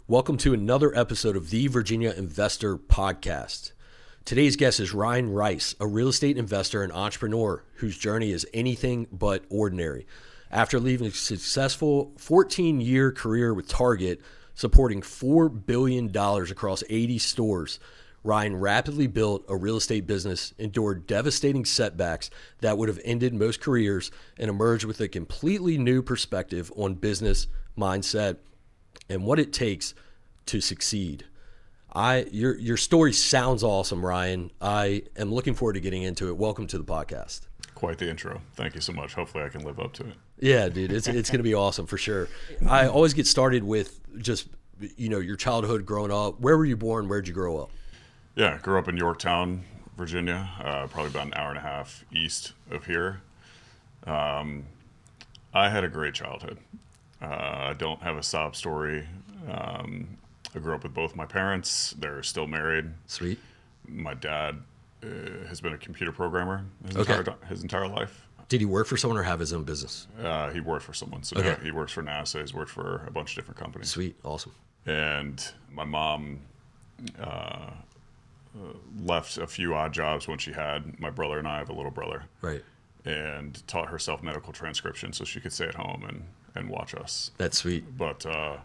Welcome to another episode of the Virginia Investor Podcast. Today's guest is Ryan Rice, a real estate investor and entrepreneur whose journey is anything but ordinary. After leaving a successful 14-year career with Target, supporting $4 billion across 80 stores, Ryan rapidly built a real estate business, endured devastating setbacks that would have ended most careers, and emerged with a completely new perspective on business, mindset, and what it takes to succeed. Your story sounds awesome, Ryan. I am looking forward to getting into it. Welcome to the podcast. Quite the intro. Thank you so much. Hopefully I can live up to it. Yeah, dude, it's going to be awesome for sure. I always get started with just, your childhood growing up. Where were you born? Where'd you grow up? Yeah, grew up in Yorktown, Virginia, probably about an hour and a half east of here. I had a great childhood. I don't have a sob story. I grew up with both my parents. They're still married. Sweet. My dad has been a computer programmer his entire life. Did he work for someone or have his own business? He worked for someone. So Okay. he works for NASA. He's worked for a bunch of different companies. Sweet. Awesome. And my mom left a few odd jobs when she had my brother and I have a little brother. Right. And taught herself medical transcription so she could stay at home and watch us. That's sweet. But from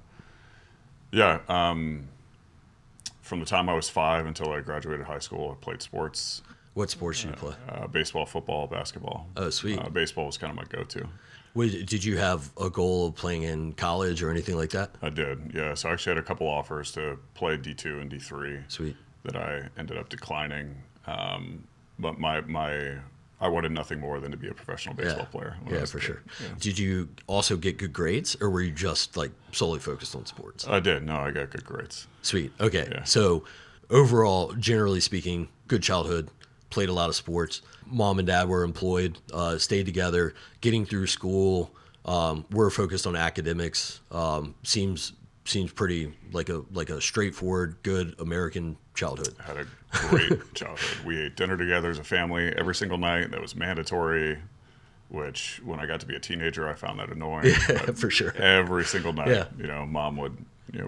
the time I was 5 until I graduated high school, I played sports. What sports did you play? Baseball, football, basketball. Oh, sweet. Baseball was kind of my go-to. Did you have a goal of playing in college or anything like that? I did, yeah. So I actually had a couple offers to play D2 and D3. Sweet. That I ended up declining. But I wanted nothing more than to be a professional baseball player. Yeah, for sure. Yeah. Did you also get good grades, or were you just like solely focused on sports? I did. No, I got good grades. Sweet. Okay. Yeah. So overall, generally speaking, good childhood, played a lot of sports. Mom and dad were employed, stayed together, getting through school, were focused on academics. Seems pretty like a straightforward, good American childhood. I had a great childhood. We ate dinner together as a family every single night. That was mandatory, which when I got to be a teenager, I found that annoying. Yeah, for sure. Every single night, Yeah. Mom would,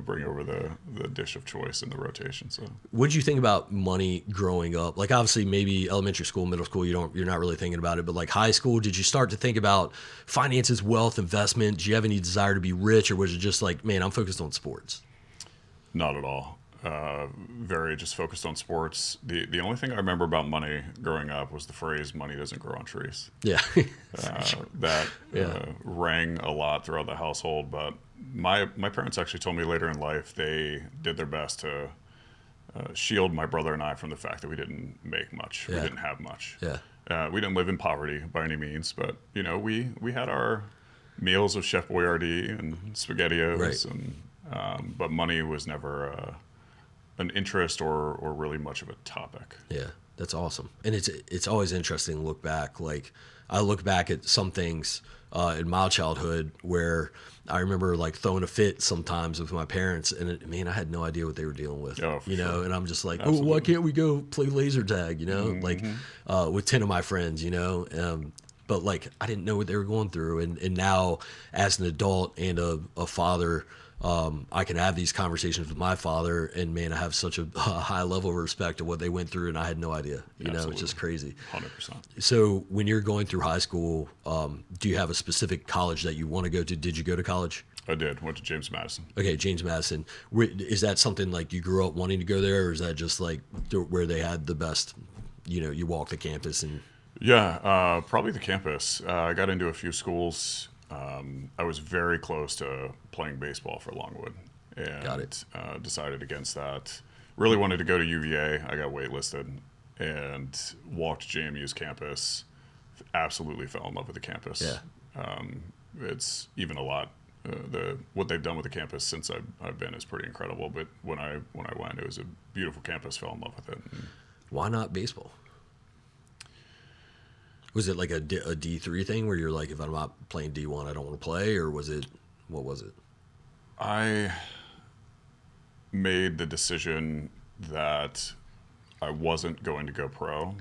bring over the dish of choice in the rotation. So what did you think about money growing up? Like obviously maybe elementary school, middle school, you're not really thinking about it, but like high school, did you start to think about finances, wealth, investment? Did you have any desire to be rich, or was it just like, man, I'm focused on sports? not at all. Very just focused on sports. The only thing I remember about money growing up was the phrase "money doesn't grow on trees." Yeah. That rang a lot throughout the household. But my parents actually told me later in life they did their best to shield my brother and I from the fact that we didn't make much. Yeah. We didn't have much. Yeah. We didn't live in poverty by any means, but we had our meals of Chef Boyardee and SpaghettiOs, Right. and but money was never an interest or really much of a topic. Yeah, that's awesome. And it's always interesting to look back. Like I look back at some things in my childhood where I remember like throwing a fit sometimes with my parents, and I had no idea what they were dealing with. Oh, for sure. And I'm just like, Absolutely. oh, why can't we go play laser tag? Like Mm-hmm. with 10 of my friends, but like I didn't know what they were going through. And now as an adult and a father, I can have these conversations with my father, and man, I have such a high level of respect of what they went through, and I had no idea. It's just crazy. 100%. So when you're going through high school, do you have a specific college that you want to go to? Did you go to college? I did. Went to James Madison. Okay, James Madison. Is that something like you grew up wanting to go there, or is that just like where they had the best? You walk the campus and. Yeah, probably the campus. I got into a few schools. I was very close to playing baseball for Longwood, and Got it. Decided against that. Really wanted to go to UVA. I got waitlisted and walked JMU's campus. Absolutely fell in love with the campus. Yeah. It's even a lot. What they've done with the campus since I've been is pretty incredible. But when I went, it was a beautiful campus. Fell in love with it. Why not baseball? Was it like a D3 thing where you're like, if I'm not playing D1, I don't want to play, or what was it? I made the decision that I wasn't going to go pro,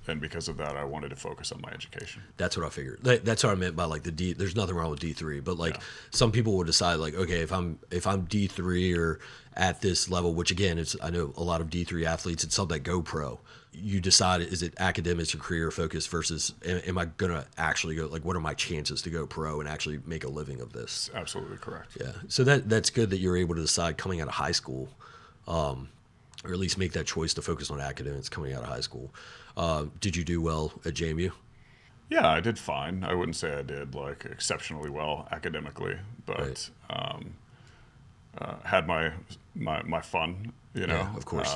And because of that, I wanted to focus on my education. That's what I figured. That's what I meant by like the D. There's nothing wrong with D3, but like some people will decide like, okay, if I'm D3 or at this level, which again, I know a lot of D3 athletes, it's something that go pro. You decide, is it academics or career focused versus am I gonna actually go, like what are my chances to go pro and actually make a living of this? Absolutely correct. Yeah. So that's good that you're able to decide coming out of high school, or at least make that choice to focus on academics coming out of high school. Did you do well at JMU? Yeah, I did fine. I wouldn't say I did like exceptionally well academically, but had my fun, you know. Yeah, of course.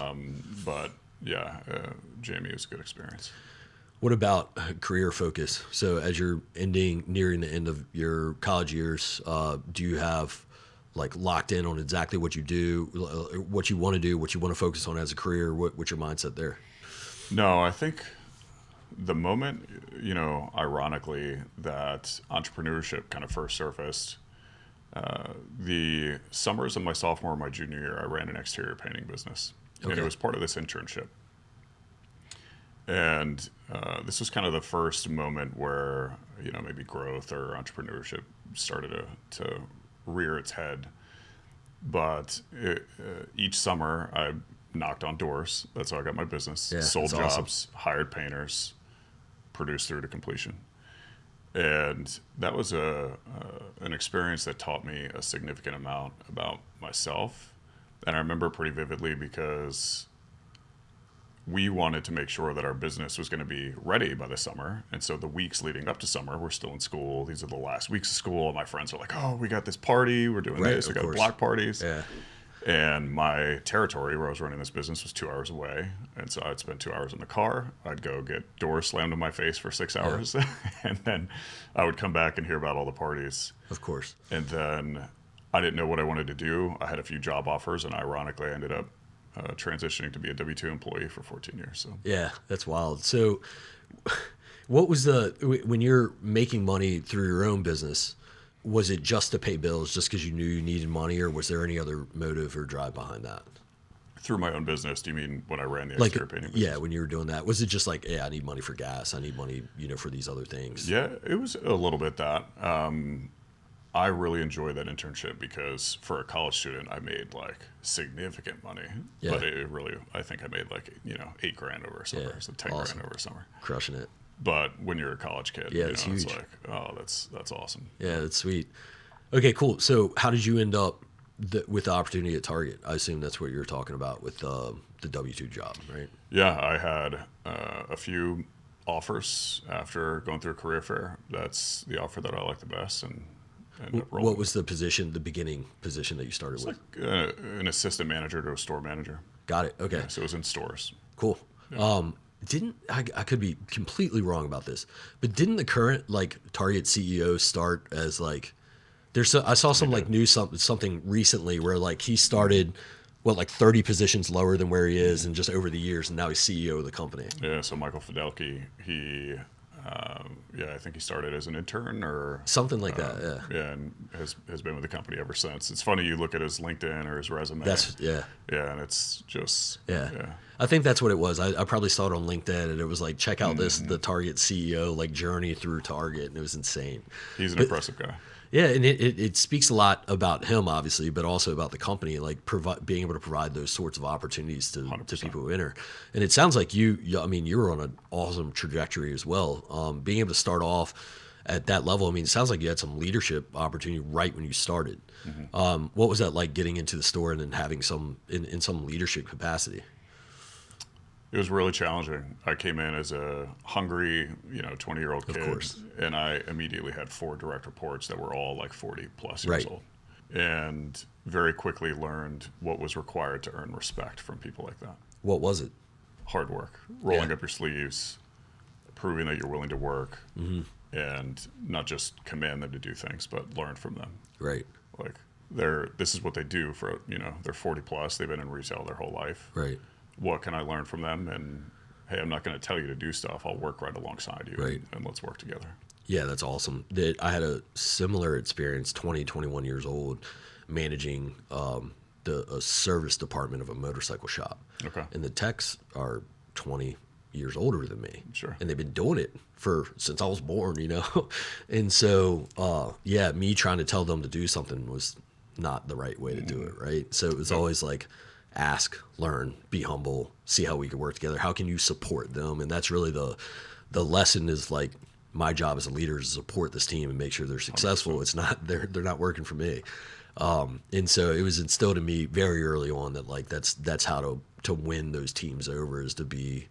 But yeah, JMU was a good experience. What about career focus? So as you're nearing the end of your college years, do you have like locked in on exactly what you do, what you want to do, what you want to focus on as a career? What's your mindset there? No, I think the moment, you know, ironically, that entrepreneurship kind of first surfaced, the summers of my sophomore and my junior year, I ran an exterior painting business. Okay. And it was part of this internship. And this was kind of the first moment where, you know, maybe growth or entrepreneurship started to rear its head. But each summer I knocked on doors. That's how I got my business. Yeah, sold that's jobs, awesome. hired painters, produced through to completion. And that was an experience that taught me a significant amount about myself. And I remember pretty vividly because we wanted to make sure that our business was going to be ready by the summer. And so the weeks leading up to summer, we're still in school. These are the last weeks of school. And my friends are like, oh, we got this party. We're doing this. We got block parties. Yeah. And my territory where I was running this business was 2 hours away. And so I'd spend 2 hours in the car. I'd go get doors slammed in my face for 6 hours. Yeah. And then I would come back and hear about all the parties. Of course. And then I didn't know what I wanted to do. I had a few job offers, and ironically I ended up transitioning to be a W-2 employee for 14 years. So yeah, that's wild. So what was when you're making money through your own business, was it just to pay bills just because you knew you needed money, or was there any other motive or drive behind that? Through my own business? Do you mean when I ran the exterior painting business? Yeah, when you were doing that, was it just like, yeah, I need money for gas, I need money, you know, for these other things? Yeah, it was a little bit that. I really enjoyed that internship because for a college student, I made like significant money. Yeah. But it really, I think I made like, you know, $8,000 over a summer, so 10 grand over a summer. Crushing it. But when you're a college kid, yeah, you know, it's huge. It's like, oh, that's awesome. Yeah, that's sweet. Okay, cool. So how did you end up with the opportunity at Target? I assume that's what you're talking about with the W-2 job, right? Yeah, I had a few offers after going through a career fair. That's the offer that I like the best, and what was the beginning position that you started with? Like an assistant manager to a store manager. Got it. Okay. Yeah, so it was in stores. Cool. Yeah. I could be completely wrong about this, but didn't the current like Target CEO start as like I saw some like news something recently where like he started like 30 positions lower than where he is, and just over the years, and now he's CEO of the company. Yeah. So Michael Fidelki, he. I think he started as an intern or something like that. Yeah. Yeah, and has been with the company ever since. It's funny, you look at his LinkedIn or his resume. Yeah, and it's just yeah. I think that's what it was. I probably saw it on LinkedIn, and it was like, check out the Target CEO like journey through Target, and it was insane. He's an impressive guy. Yeah, and it speaks a lot about him, obviously, but also about the company, like being able to provide those sorts of opportunities to people who enter. And it sounds like you were on an awesome trajectory as well. Being able to start off at that level, I mean, it sounds like you had some leadership opportunity right when you started. Mm-hmm. What was that like, getting into the store and then having in some leadership capacity? It was really challenging. I came in as a hungry, 20-year-old kid, of course, and I immediately had 4 direct reports that were all like 40 plus years old, and very quickly learned what was required to earn respect from people like that. What was it? Hard work, rolling up your sleeves, proving that you're willing to work, and not just command them to do things, but learn from them. Right. Like this is what they do for, they're 40 plus. They've been in retail their whole life. Right. What can I learn from them? And hey, I'm not going to tell you to do stuff. I'll work right alongside you, and let's work together. Yeah, that's awesome. I had a similar experience, 21 years old, managing a service department of a motorcycle shop. Okay. And the techs are 20, years older than me. Sure. And they've been doing it since I was born, you know? And so, yeah, me trying to tell them to do something was not the right way to do it, right? So it was always like, ask, learn, be humble, see how we can work together. How can you support them? And that's really the lesson is like, my job as a leader is to support this team and make sure they're successful. 100%. It's not, they're not working for me. And so it was instilled in me very early on that like, that's how to win those teams over, is to be,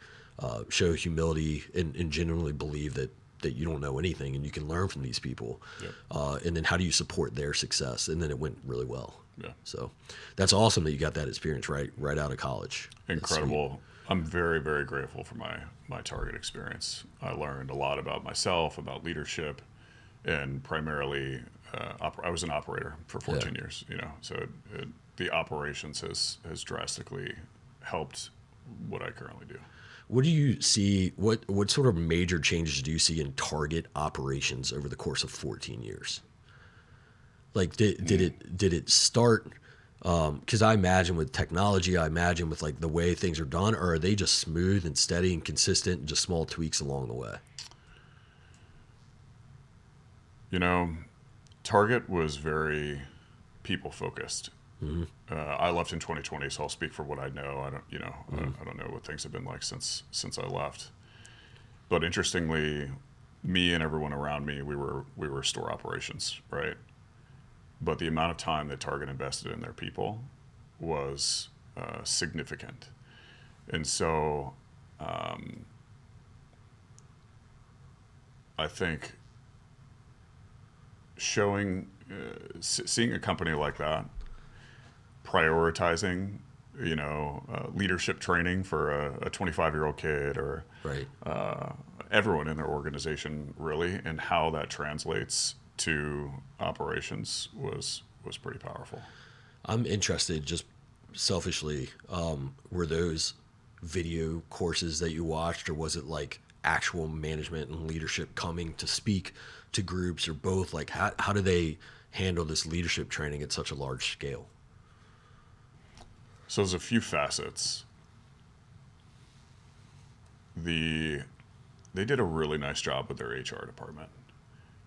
show humility and genuinely believe that you don't know anything and you can learn from these people. Yep. And then how do you support their success? And then it went really well. Yeah. So that's awesome that you got that experience right out of college. Incredible. I'm very, very grateful for my Target experience. I learned a lot about myself, about leadership, and primarily I was an operator for 14 years, you know, so the operations has drastically helped what I currently do. What do you see, what sort of major changes do you see in Target operations over the course of 14 years? Like, did it start, because I imagine with technology, I imagine with like the way things are done, or are they just smooth and steady and consistent and just small tweaks along the way? You know, Target was very people focused. Mm-hmm. I left in 2020, so I'll speak for what I know. I don't, I don't know what things have been like since I left. But interestingly, me and everyone around me, we were store operations, right? But the amount of time that Target invested in their people was significant, and so I think seeing a company like that prioritizing, leadership training for a 25-year-old kid or right. Everyone in their organization, really, and how that translates to operations was pretty powerful. I'm interested, just selfishly, were those video courses that you watched, or was it like actual management and leadership coming to speak to groups, or both? Like, how do they handle this leadership training at such a large scale? So there's a few facets. They did a really nice job with their HR department,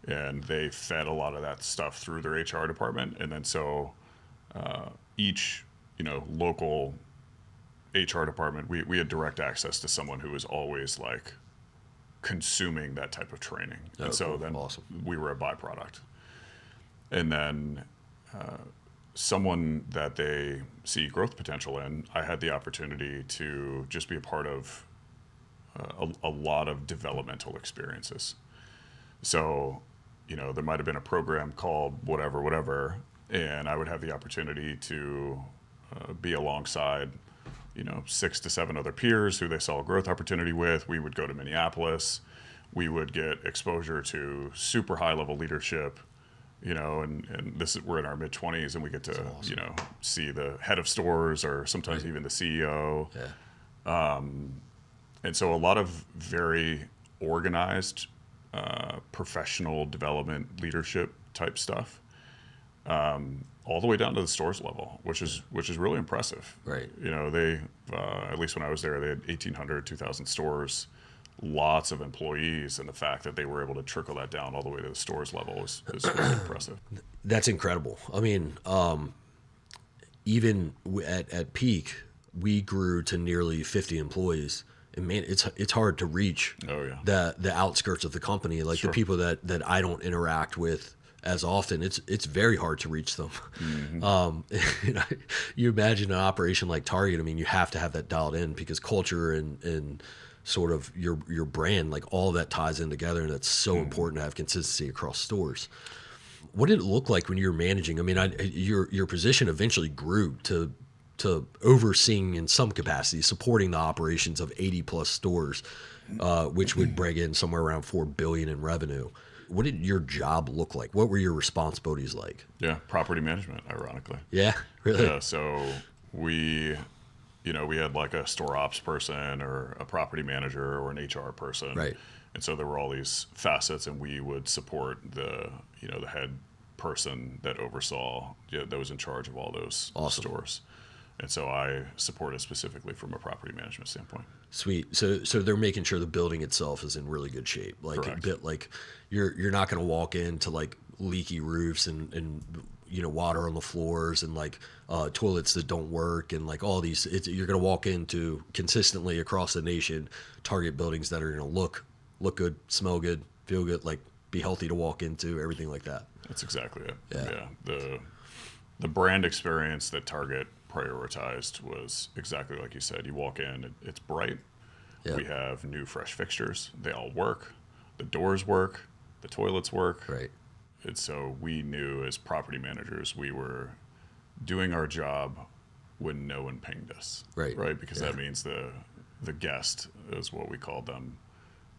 and they fed a lot of that stuff through their HR department. And then so each local HR department, we had direct access to someone who was always like consuming that type of training. Oh, and so cool. then Awesome. We were a byproduct. And then someone that they see growth potential in, I had the opportunity to just be a part of a lot of developmental experiences. So, there might have been a program called whatever, and I would have the opportunity to be alongside, 6 to 7 other peers who they saw a growth opportunity with. We would go to Minneapolis. We would get exposure to super high level leadership, and we're in our mid 20s, and we get to, awesome. See the head of stores or sometimes even the CEO. Yeah. And so a lot of very organized, professional development, leadership type stuff, all the way down to the stores level, which is really impressive. Right. They, at least when I was there, they had 1,800, 2,000 stores, lots of employees, and the fact that they were able to trickle that down all the way to the stores level is really impressive. That's incredible. I mean, even at peak, we grew to nearly 50 employees. And man, it's hard to reach the outskirts of the company, like the people that I don't interact with as often. It's very hard to reach them. Mm-hmm. You imagine an operation like Target. I mean, you have to have that dialed in, because culture and sort of your brand, like all that ties in together, and it's so important to have consistency across stores. What did it look like when you were managing? I mean, your position eventually grew to overseeing in some capacity, supporting the operations of 80 plus stores, which would bring in somewhere around $4 billion in revenue. What did your job look like? What were your responsibilities like? Yeah, property management, ironically. Yeah, really? Yeah, so we had like a store ops person or a property manager or an HR person. Right. And so there were all these facets, and we would support the head person that oversaw, that was in charge of all those awesome. stores. And so I support it specifically from a property management standpoint. Sweet. So they're making sure the building itself is in really good shape. Like Correct. a bit like you're not going to walk into like leaky roofs and water on the floors and like toilets that don't work and like all these. You're going to walk into consistently across the nation target buildings that are going to look good, smell good, feel good, like be healthy to walk into, everything like that. That's exactly it. Yeah. The brand experience that Target prioritized was exactly like you said. You walk in, it's bright. Yeah. We have new, fresh fixtures. They all work. The doors work. The toilets work. Right. And so we knew as property managers we were doing our job when no one pinged us. Right. Right? Because that means the guest is what we called them.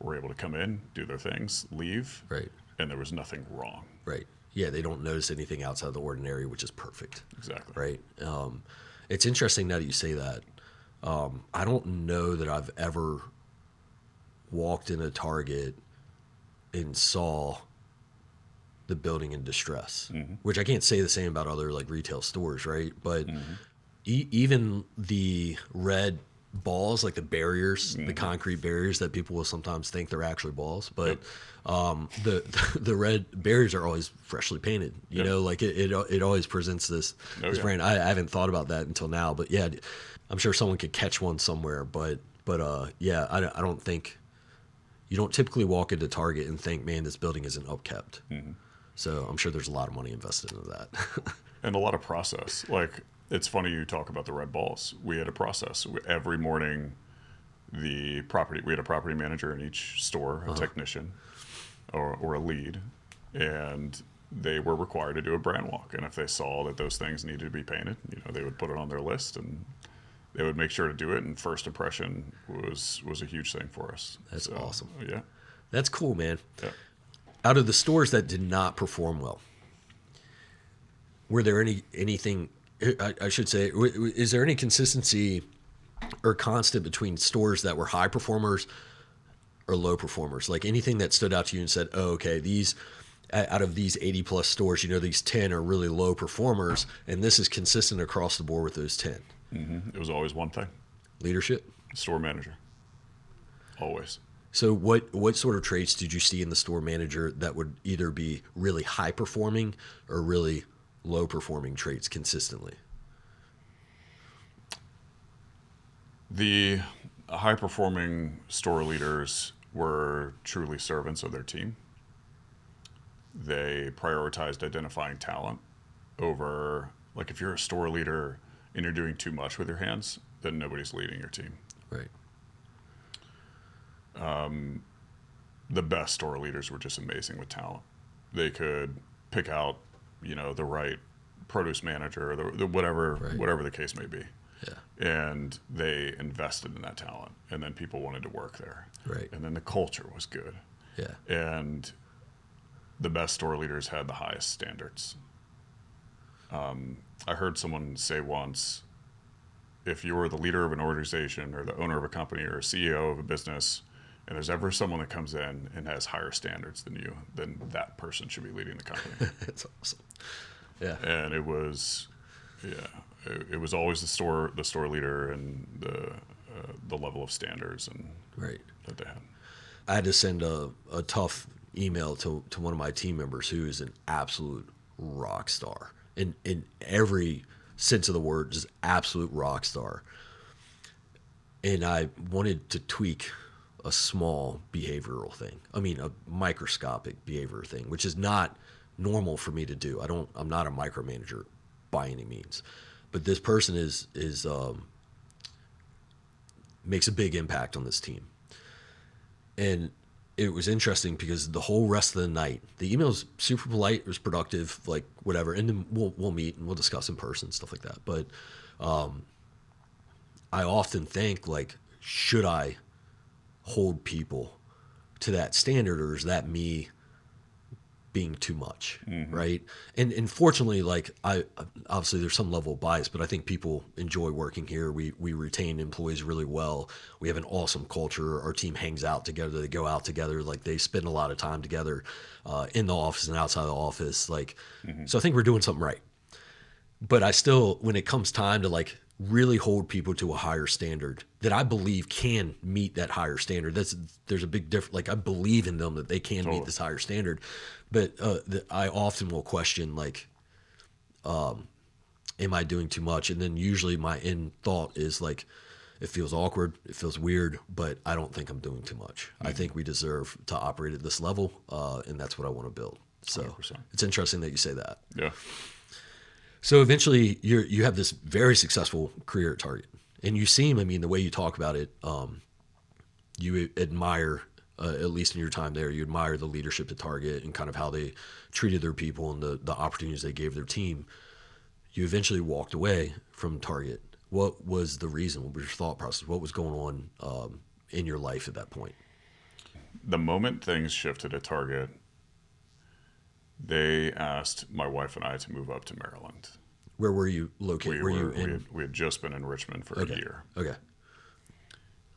Were able to come in, do their things, leave. Right. And there was nothing wrong. Right. Yeah, they don't notice anything outside of the ordinary, which is perfect. Exactly. Right. It's interesting now that you say that. I don't know that I've ever walked in a Target and saw the building in distress, which I can't say the same about other like retail stores, right? But even the red balls, like the barriers, the concrete barriers that people will sometimes think they're actually balls, but the red barriers are always freshly painted. You know, like it always presents this brand. I haven't thought about that until now, but yeah, I'm sure someone could catch one somewhere. But yeah, I don't think you don't typically walk into Target and think, man, this building isn't upkept. So I'm sure there's a lot of money invested into that. And a lot of process. Like, it's funny you talk about the red balls. We had a process. Every morning, we had a property manager in each store, a technician or a lead, and they were required to do a brand walk. And if they saw that those things needed to be painted, they would put it on their list and they would make sure to do it. And first impression was a huge thing for us. That's awesome. Yeah. That's cool, man. Yeah. Out of the stores that did not perform well, were there anything, I should say, is there any consistency or constant between stores that were high performers or low performers? Like anything that stood out to you and said, oh, okay, these, out of these 80 plus stores, these 10 are really low performers, and this is consistent across the board with those 10. It was always one thing. Leadership? Store manager. Always. So what sort of traits did you see in the store manager that would either be really high performing or really low performing traits consistently? The high performing store leaders were truly servants of their team. They prioritized identifying talent over, like, if you're a store leader and you're doing too much with your hands, then nobody's leading your team. Right. The best store leaders were just amazing with talent. They could pick out, the right produce manager, or the whatever the case may be. Yeah. And they invested in that talent, and then people wanted to work there. Right. And then the culture was good. Yeah. And the best store leaders had the highest standards. I heard someone say once, if you're the leader of an organization or the owner of a company or a CEO of a business, and there's ever someone that comes in and has higher standards than you, then that person should be leading the company. That's awesome. Yeah. And it was always the store leader and the level of standards and right that they had. I had to send a tough email to one of my team members who is an absolute rock star in every sense of the word, just absolute rock star. And I wanted to tweak a small behavioral thing. I mean, a microscopic behavior thing, which is not normal for me to do. I'm not a micromanager by any means, but this person is makes a big impact on this team. And it was interesting because the whole rest of the night, the email was super polite, it was productive, like whatever. And then we'll meet and we'll discuss in person, stuff like that. But I often think, like, should I hold people to that standard, or is that me being too much? Right? And fortunately, like, I obviously there's some level of bias, but I think people enjoy working here. We retain employees really well. We have an awesome culture. Our team hangs out together. They go out together. Like, they spend a lot of time together in the office and outside the office. Like, so I think we're doing something right. But I still, when it comes time to, like, really hold people to a higher standard that I believe can meet that higher standard. There's a big difference. Like I believe in them that they can meet this higher standard, but I often will question like, am I doing too much? And then usually my end thought is like, it feels awkward, it feels weird, but I don't think I'm doing too much. I think we deserve to operate at this level, and that's what I want to build. So 100%. It's interesting that you say that. Yeah. So eventually you have this very successful career at Target, and you seem, I mean, the way you talk about it, you admire, at least in your time there, you admire the leadership at Target and kind of how they treated their people and the opportunities they gave their team. You eventually walked away from Target. What was the reason? What was your thought process? What was going on in your life at that point? The moment things shifted at Target, they asked my wife and I to move up to Maryland. Where were you located? We had just been in Richmond for a year. Okay.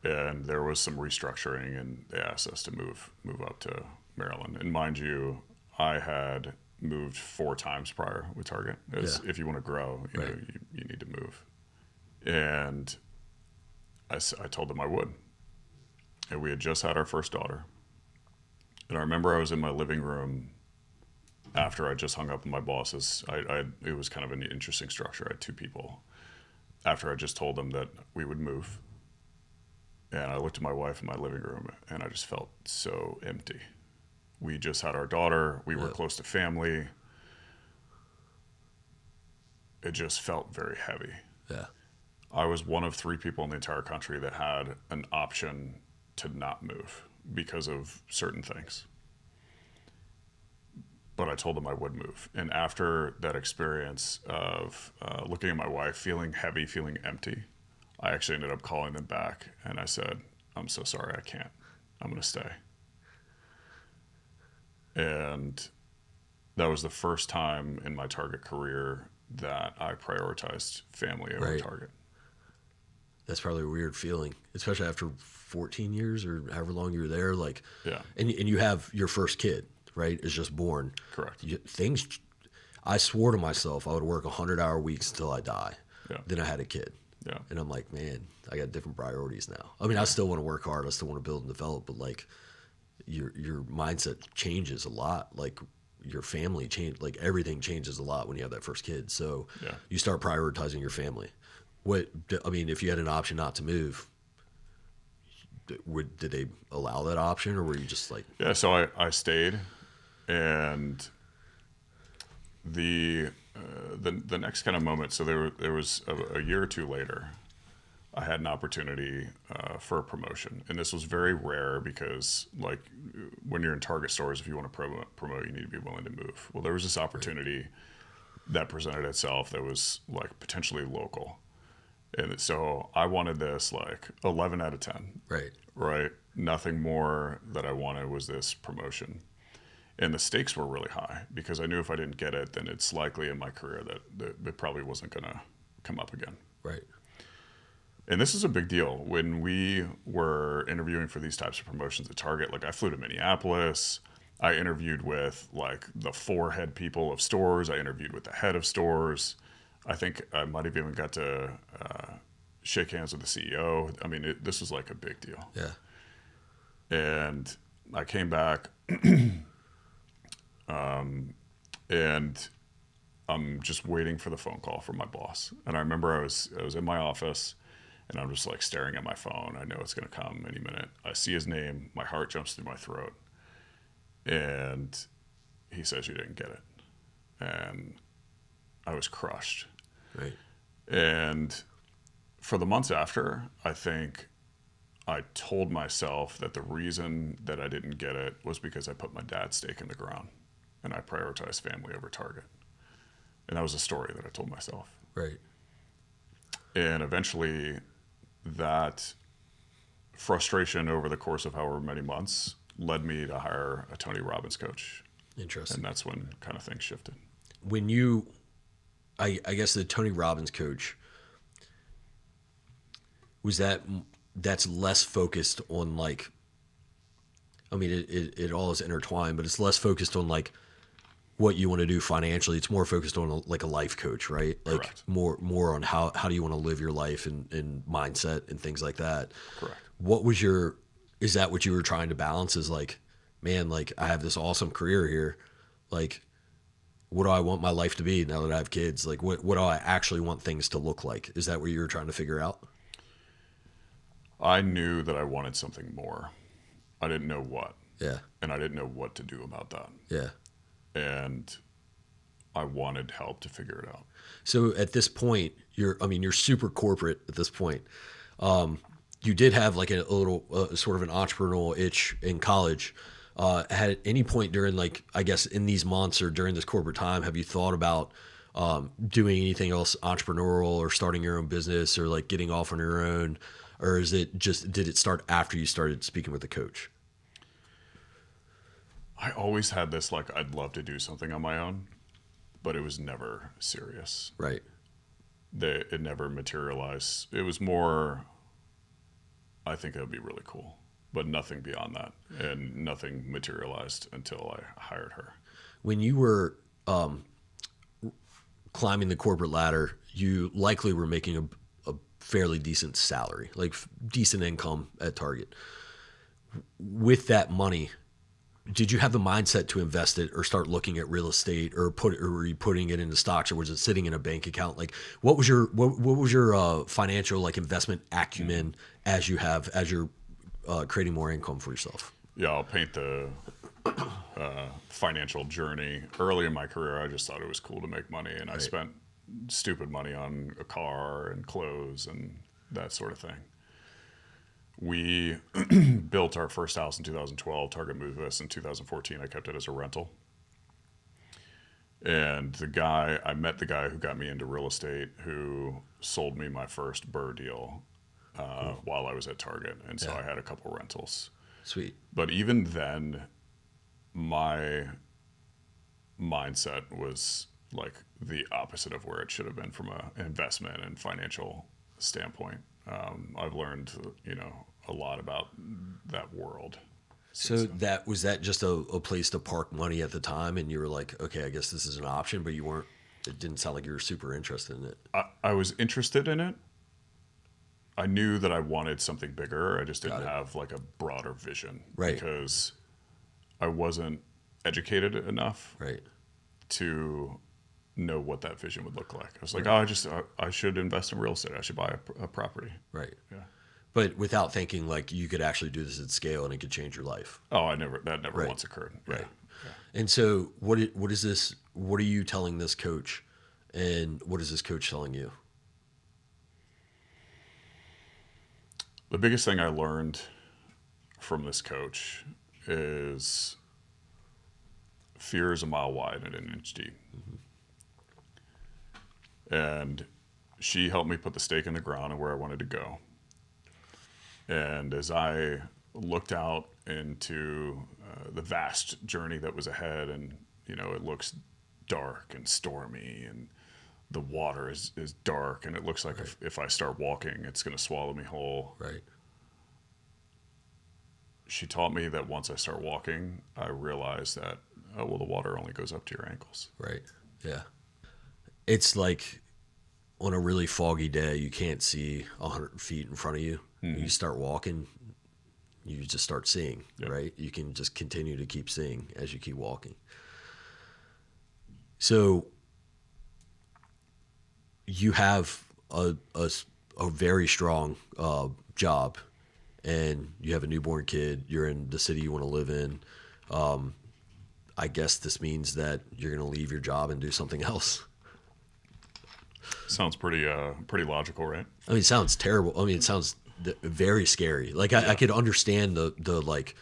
And there was some restructuring, and they asked us to move up to Maryland. And mind you, I had moved 4 times prior with Target. If you want to grow, you know, you need to move. And I told them I would. And we had just had our first daughter. And I remember I was in my living room after I just hung up with my bosses. It was kind of an interesting structure. I had 2 people. After I just told them that we would move. And I looked at my wife in my living room, and I just felt so empty. We just had our daughter. We were close to family. It just felt very heavy. Yeah. I was one of 3 people in the entire country that had an option to not move because of certain things. But I told them I would move. And after that experience of looking at my wife, feeling heavy, feeling empty, I actually ended up calling them back. And I said, I'm so sorry, I can't. I'm going to stay. And that was the first time in my Target career that I prioritized family over Target. That's probably a weird feeling, especially after 14 years or however long you were there. Like, and you have your first kid, right? Is just born. Correct. I swore to myself I would work 100-hour weeks until I die. Yeah. Then I had a kid. Yeah. And I'm like, man, I got different priorities now. I mean, I still want to work hard. I still want to build and develop, but like your mindset changes a lot. Like your family change, like everything changes a lot when you have that first kid. So you start prioritizing your family. If you had an option not to move, did they allow that option, or were you just like? Yeah, so I stayed, and the next kind of moment. So there was a year or 2 later, I had an opportunity for a promotion, and this was very rare because like when you're in Target stores, if you want to promote, you need to be willing to move. Well, there was this opportunity that presented itself that was like potentially local. And so I wanted this like 11 out of 10. Right. Nothing more that I wanted was this promotion. And the stakes were really high because I knew if I didn't get it, then it's likely in my career that it probably wasn't going to come up again. Right. And this is a big deal. When we were interviewing for these types of promotions at Target, like I flew to Minneapolis. I interviewed with like the 4 head people of stores. I interviewed with the head of stores. I think I might have even got to shake hands with the CEO. I mean, this was like a big deal. Yeah. And I came back, and I'm just waiting for the phone call from my boss. And I remember I was in my office, and I'm just like staring at my phone. I know it's going to come any minute. I see his name. My heart jumps through my throat. And he says, "You didn't get it." And I was crushed. Right. And for the months after, I think I told myself that the reason that I didn't get it was because I put my dad's stake in the ground and I prioritized family over Target. And that was a story that I told myself. Right. And eventually that frustration over the course of however many months led me to hire a Tony Robbins coach. Interesting. And that's when kind of things shifted. When you, I guess the Tony Robbins coach, that's less focused on like, I mean, it all is intertwined, but it's less focused on like what you want to do financially. It's more focused on like a life coach, right? Like Correct. more on how do you want to live your life and mindset and things like that. Correct. What was is that what you were trying to balance is like, man, like I have this awesome career here. Like, what do I want my life to be now that I have kids? Like what do I actually want things to look like? Is that what you were trying to figure out? I knew that I wanted something more. I didn't know what, Yeah. and I didn't know what to do about that. Yeah. And I wanted help to figure it out. So at this point, you're super corporate at this point. You did have like a little sort of an entrepreneurial itch in college. At any point during like, I guess in these months or during this corporate time, have you thought about doing anything else entrepreneurial or starting your own business or like getting off on your own? Or is it just, did it start after you started speaking with the coach? I always had this like I'd love to do something on my own, but it was never serious. Right. It never materialized. It was more, I think it would be really cool, but nothing beyond that, and nothing materialized until I hired her. When you were climbing the corporate ladder, you likely were making a fairly decent salary, like decent income at Target. With that money, did you have the mindset to invest it or start looking at real estate or were you putting it into stocks or was it sitting in a bank account? Like what was your financial like investment acumen as you're creating more income for yourself? Yeah, I'll paint the financial journey. Early in my career, I just thought it was cool to make money, and I spent stupid money on a car and clothes and that sort of thing. We built our first house in 2012. Target moved us in 2014. I kept it as a rental. And I met the guy who got me into real estate, who sold me my first Burr deal while I was at Target. And so I had a couple rentals. Sweet. But even then, my mindset was like the opposite of where it should have been from an investment and financial standpoint. I've learned, a lot about that world. So was that just a place to park money at the time, and you were like, okay, I guess this is an option, but you weren't. It didn't sound like you were super interested in it. I was interested in it. I knew that I wanted something bigger. I just didn't have like a broader vision, Right? Because I wasn't educated enough, Right. to know what that vision would look like. I was like, I should invest in real estate. I should buy a property. Right. Yeah. But without thinking like you could actually do this at scale and it could change your life. Oh, that never once occurred. Yeah. Right. Yeah. And so what is this? What are you telling this coach, and what is this coach telling you? The biggest thing I learned from this coach is fear is a mile wide and an inch deep. Mm-hmm. And she helped me put the stake in the ground of where I wanted to go. And as I looked out into the vast journey that was ahead, and it looks dark and stormy, and the water is dark, and it looks like if I start walking, it's going to swallow me whole. Right. She taught me that once I start walking, I realize that, the water only goes up to your ankles. Right. Yeah. It's like on a really foggy day, you can't see 100 feet in front of you. Mm-hmm. You start walking, you just start seeing, right? You can just continue to keep seeing as you keep walking. So you have a very strong job, and you have a newborn kid. You're in the city you want to live in. I guess this means that you're going to leave your job and do something else. Sounds pretty logical, right? I mean, it sounds terrible. I mean, it sounds very scary. Like I could understand the like,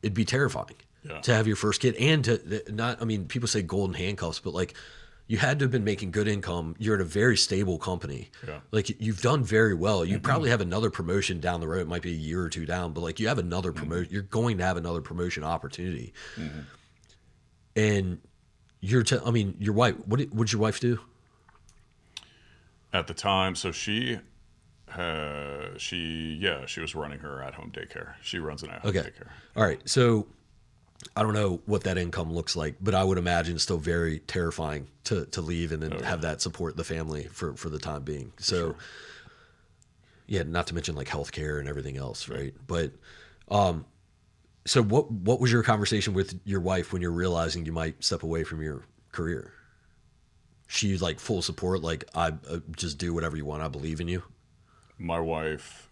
it'd be terrifying to have your first kid and to not. I mean, people say golden handcuffs, but like, you had to have been making good income. You're at a very stable company. Yeah. Like you've done very well. You probably have another promotion down the road. It might be a year or two down, but like you have another promotion. You're going to have another promotion opportunity. Mm-hmm. And I mean, your wife. What did your wife do? At the time, so she was running her at-home daycare. She runs an at-home daycare. All right. So I don't know what that income looks like, but I would imagine it's still very terrifying to leave and then have that support the family for the time being. So, Sure. yeah, not to mention like healthcare and everything else, right? But so what was your conversation with your wife when you're realizing you might step away from your career? She like full support, like I just do whatever you want. I believe in you. My wife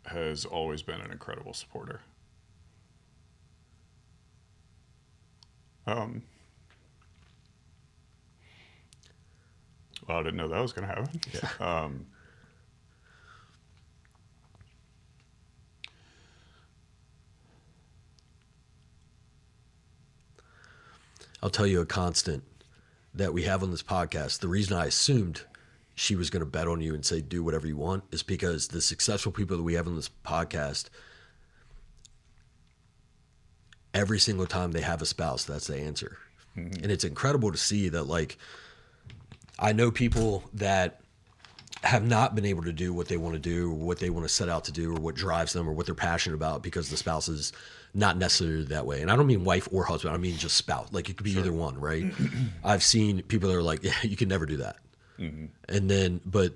has always been an incredible supporter. Um, well, I didn't know that was going to happen. Yeah. I'll tell you a constant that we have on this podcast. The reason I assumed she was going to bet on you and say do whatever you want is because the successful people that we have on this podcast, every single time they have a spouse, that's the answer. Mm-hmm. And it's incredible to see that, like, I know people that have not been able to do what they want to do or what they want to set out to do or what drives them or what they're passionate about because the spouse is not necessarily that way. And I don't mean wife or husband. I mean just spouse. Like it could be either one, right? I've seen people that are like, yeah, you can never do that. Mm-hmm. And then, but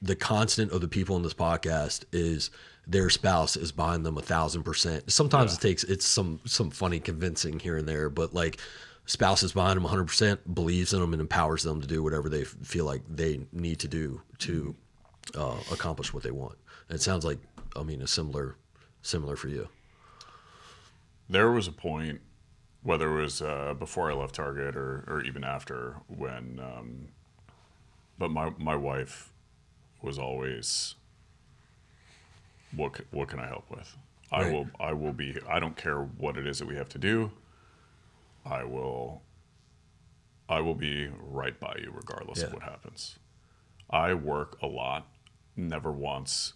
the constant of the people in this podcast is their spouse is behind them 1,000%. Sometimes it's some funny convincing here and there, but like spouse is behind them 100%, believes in them and empowers them to do whatever they feel like they need to do to accomplish what they want. And it sounds like, I mean, a similar for you. There was a point, whether it was before I left Target or even after, when, but my wife was always, what can I help with? Right. I will be. I don't care what it is that we have to do. I will be right by you regardless of what happens. I work a lot. Never once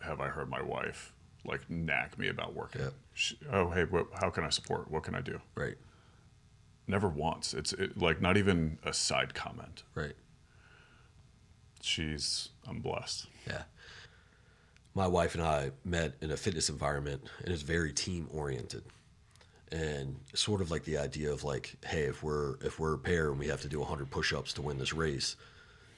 have I heard my wife like nag me about working. Oh, hey, how can I support? What can I do? Right. Never once. It's like not even a side comment. Right. I'm blessed. Yeah. My wife and I met in a fitness environment and it's very team oriented. And sort of like the idea of like, hey, if we're a pair and we have to do 100 push-ups to win this race,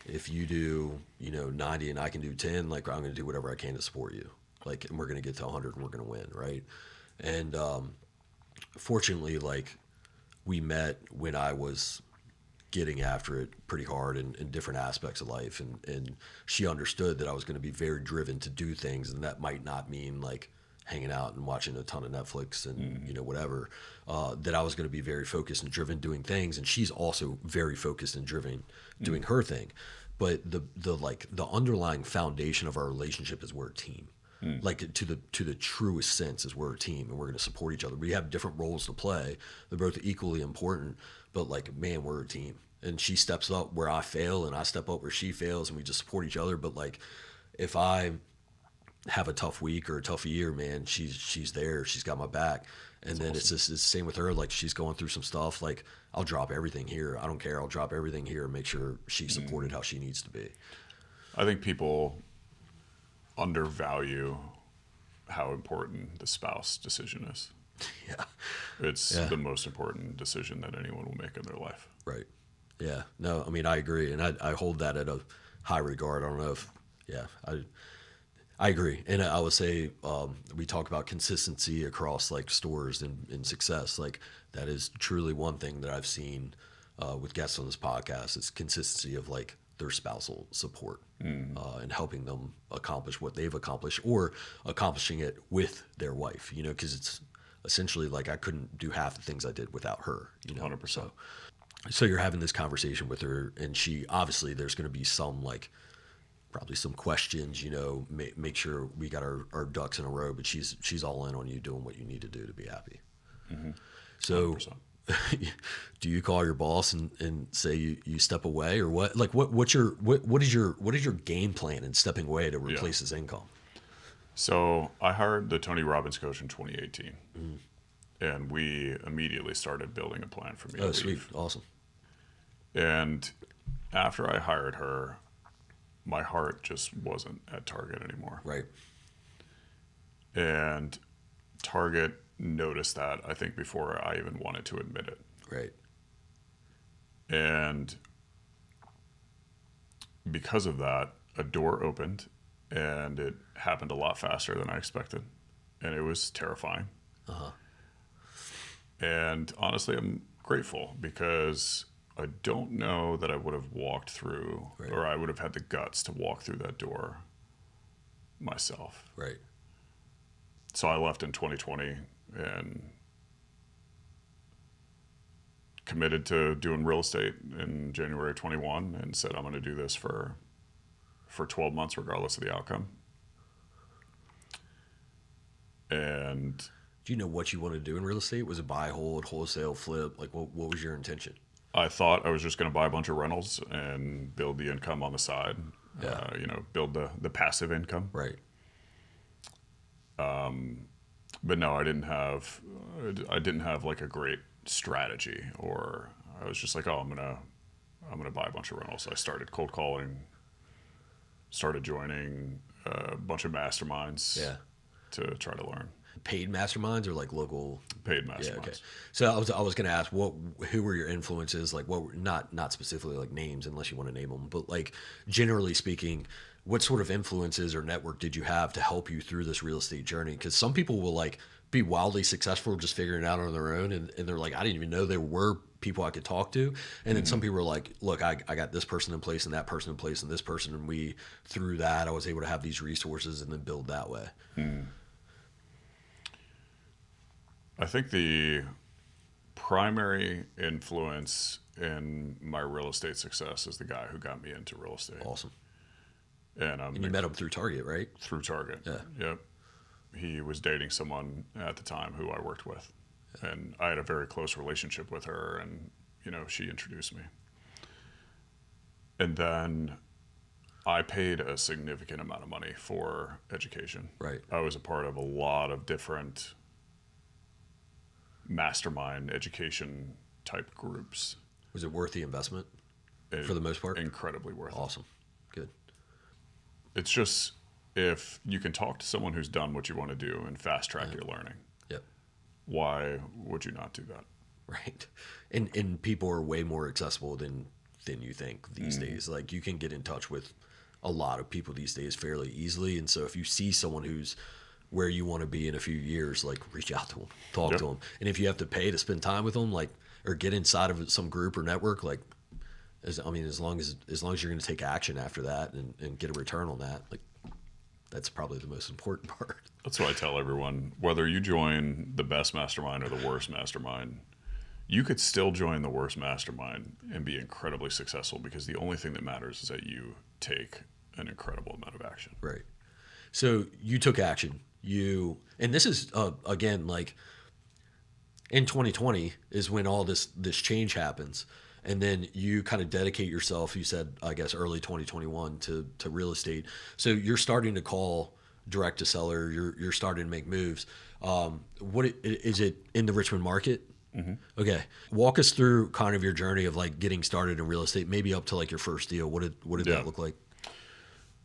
if you do 90 and I can do 10, like I'm going to do whatever I can to support you, like, and we're going to get to 100 and we're going to win, right? And fortunately, like we met when I was getting after it pretty hard in different aspects of life, and she understood that I was going to be very driven to do things, and that might not mean like hanging out and watching a ton of Netflix and whatever, that I was going to be very focused and driven doing things, and she's also very focused and driven doing her thing. But the underlying foundation of our relationship is we're a team. Like to the truest sense is we're a team and we're going to support each other. We have different roles to play. They're both equally important, but like, man, we're a team. And she steps up where I fail and I step up where she fails and we just support each other. But like, if I have a tough week or a tough year, man, she's there. She's got my back. And that's then awesome. It's the same with her. Like she's going through some stuff. Like I'll drop everything here. I don't care. I'll drop everything here and make sure she's supported how she needs to be. I think people undervalue how important the spouse decision is. Yeah. It's the most important decision that anyone will make in their life. Right. Yeah. No, I mean, I agree. And I hold that at a high regard. I don't know if, I agree. And I would say we talk about consistency across like stores and success. Like that is truly one thing that I've seen with guests on this podcast. It's consistency of like their spousal support and helping them accomplish what they've accomplished or accomplishing it with their wife, because it's essentially like I couldn't do half the things I did without her, 100%. So you're having this conversation with her and she obviously there's going to be some like probably some questions, make sure we got our ducks in a row, but she's all in on you doing what you need to do to be happy. Mm-hmm. So 100%. Do you call your boss and say you step away or what? Like what is your game plan in stepping away to replace his income? So I hired the Tony Robbins coach in 2018, and we immediately started building a plan for me to leave. Sweet, awesome. And after I hired her, my heart just wasn't at Target anymore. Right. And Target noticed that, I think, before I even wanted to admit it. Right. And because of that, a door opened, and it happened a lot faster than I expected. And it was terrifying. Uh-huh. And honestly, I'm grateful, because I don't know that I would have walked through, Right. or I would have had the guts to walk through that door myself. Right. So I left in 2020 and committed to doing real estate in January 21, and said I'm going to do this for 12 months regardless of the outcome. And Do you know what you want to do in real estate? Was it buy, hold, wholesale, flip? Like, what was your intention? I thought I was just going to buy a bunch of rentals and build the income on the side. Yeah. Build the passive income. Right. But no, I didn't have like a great strategy, or I was just like, oh, I'm gonna buy a bunch of rentals. So I started cold calling, started joining a bunch of masterminds. Yeah. To try to learn. Paid masterminds or like local? Paid masterminds. Yeah. Okay. So I was going to ask, who were your influences? Like, what were, not specifically like names, unless you want to name them, but like generally speaking, what sort of influences or network did you have to help you through this real estate journey? Because some people will like be wildly successful just figuring it out on their own, and they're like, I didn't even know there were people I could talk to. And then some people are like, look, I got this person in place and that person in place and this person, and we through that I was able to have these resources and then build that way. I think the primary influence in my real estate success is the guy who got me into real estate. Awesome. And you met him through Target, right? Through Target. Yeah. Yep. He was dating someone at the time who I worked with. Yeah. And I had a very close relationship with her, and, she introduced me. And then I paid a significant amount of money for education. Right. I was a part of a lot of different mastermind education type groups. Was it worth the investment for the most part? Incredibly worth it. Awesome. Good. It's just, if you can talk to someone who's done what you want to do and fast track your learning, Yep. why would you not do that? Right. And people are way more accessible than you think these days. Like, you can get in touch with a lot of people these days fairly easily. And so if you see someone who's where you want to be in a few years, like, reach out to them, talk to them. And if you have to pay to spend time with them, like, or get inside of some group or network, like, as long as you're going to take action after that and get a return on that, like, that's probably the most important part. That's what I tell everyone. Whether you join the best mastermind or the worst mastermind, you could still join the worst mastermind and be incredibly successful, because the only thing that matters is that you take an incredible amount of action. Right. So you took action. And this is, again, like, in 2020 is when all this change happens. And then you kind of dedicate yourself, you said, I guess, early 2021 to real estate. So you're starting to call direct to seller. You're starting to make moves. What is it in the Richmond market? Mm-hmm. Okay. Walk us through kind of your journey of like getting started in real estate, maybe up to like your first deal. What did that look like?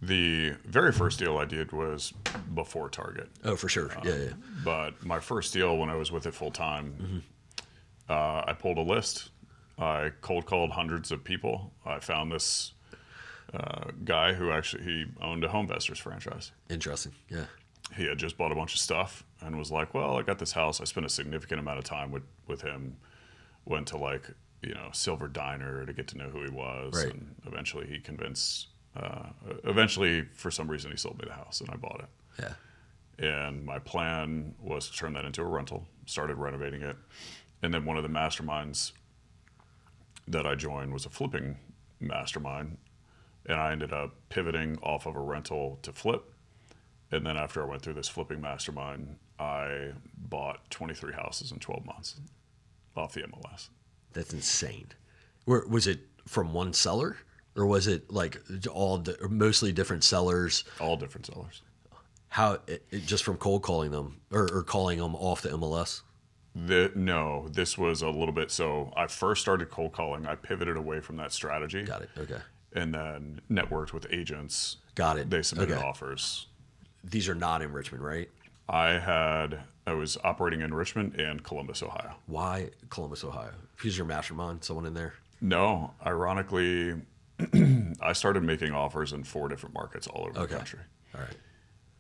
The very first deal I did was before Target. Oh, for sure. Yeah. But my first deal, when I was with it full time, I pulled a list. I cold called hundreds of people. I found this guy who he owned a home investors franchise. Interesting. Yeah. He had just bought a bunch of stuff and was like, well, I got this house. I spent a significant amount of time with him. Went to like, Silver Diner to get to know who he was. Right. And eventually he convinced, for some reason he sold me the house and I bought it. Yeah. And my plan was to turn that into a rental, started renovating it. And then one of the masterminds that I joined was a flipping mastermind. And I ended up pivoting off of a rental to flip. And then after I went through this flipping mastermind, I bought 23 houses in 12 months off the MLS. That's insane. Was it from one seller, or was it like mostly different sellers? All different sellers. How just from cold calling them or calling them off the MLS? No, this was a little bit. So I first started cold calling. I pivoted away from that strategy. Got it. Okay. And then networked with agents. Got it. They submitted offers. These are not in Richmond, right? I had I was operating in Richmond and Columbus, Ohio. Why Columbus, Ohio? Who's your mastermind? Someone in there? No, ironically, I started making offers in 4 different markets all over the Okay. country. All right.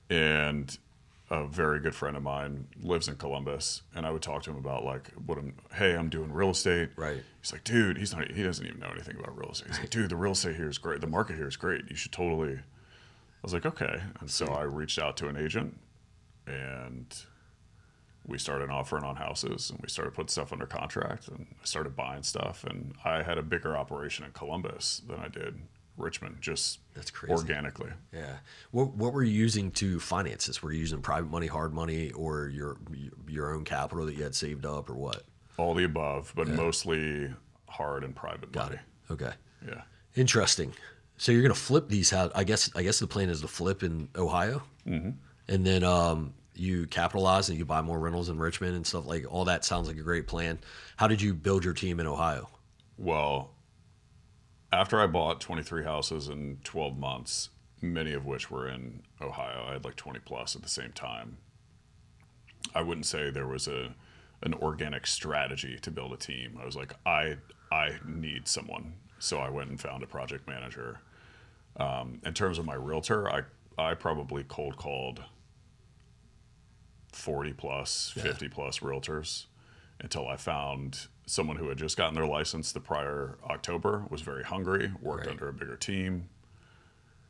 And a very good friend of mine lives in Columbus, and I would talk to him about like hey, I'm doing real estate. Right. He's like, dude, he doesn't even know anything about real estate. He's like, dude, the real estate here is great. The market here is great. You should totally. I was like, okay. And so I reached out to an agent, and we started offering on houses, and we started putting stuff under contract, and I started buying stuff, and I had a bigger operation in Columbus than I did Richmond, just That's crazy. organically. Yeah. What were you using to finance this? Were you using private money, hard money, or your own capital that you had saved up, or what? All the above, but mostly hard and private Got money. it. Okay. Yeah. Interesting. So you're gonna flip these houses. I guess the plan is to flip in Ohio, and then you capitalize and you buy more rentals in Richmond and stuff like all that. Sounds like a great plan. How did you build your team in Ohio? Well, after I bought 23 houses in 12 months, many of which were in Ohio, I had like 20 plus at the same time. I wouldn't say there was an organic strategy to build a team. I was like, I need someone. So I went and found a project manager. In terms of my realtor, I probably cold called 40 plus, 50 plus realtors until I found someone who had just gotten their license the prior October, was very hungry, worked under a bigger team,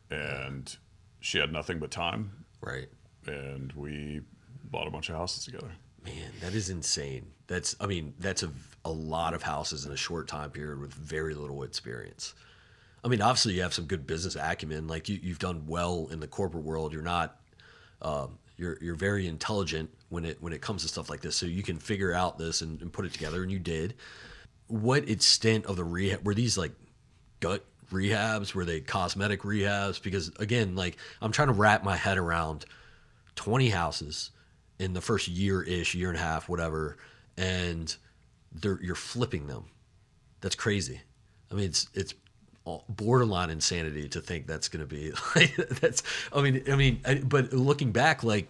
and she had nothing but time. Right. And we bought a bunch of houses together. Man, that is insane. That's a lot of houses in a short time period with very little experience. I mean, obviously you have some good business acumen. Like you've done well in the corporate world. You're not, you're very intelligent when it comes to stuff like this. So you can figure out this and put it together, and you did. What extent of the rehab were these, like gut rehabs? Were they cosmetic rehabs? Because again, like I'm trying to wrap my head around 20 houses in the first year-ish, year and a half, whatever, and you're flipping them. That's crazy. I mean, it's borderline insanity to think that's going to be like that's. But looking back, like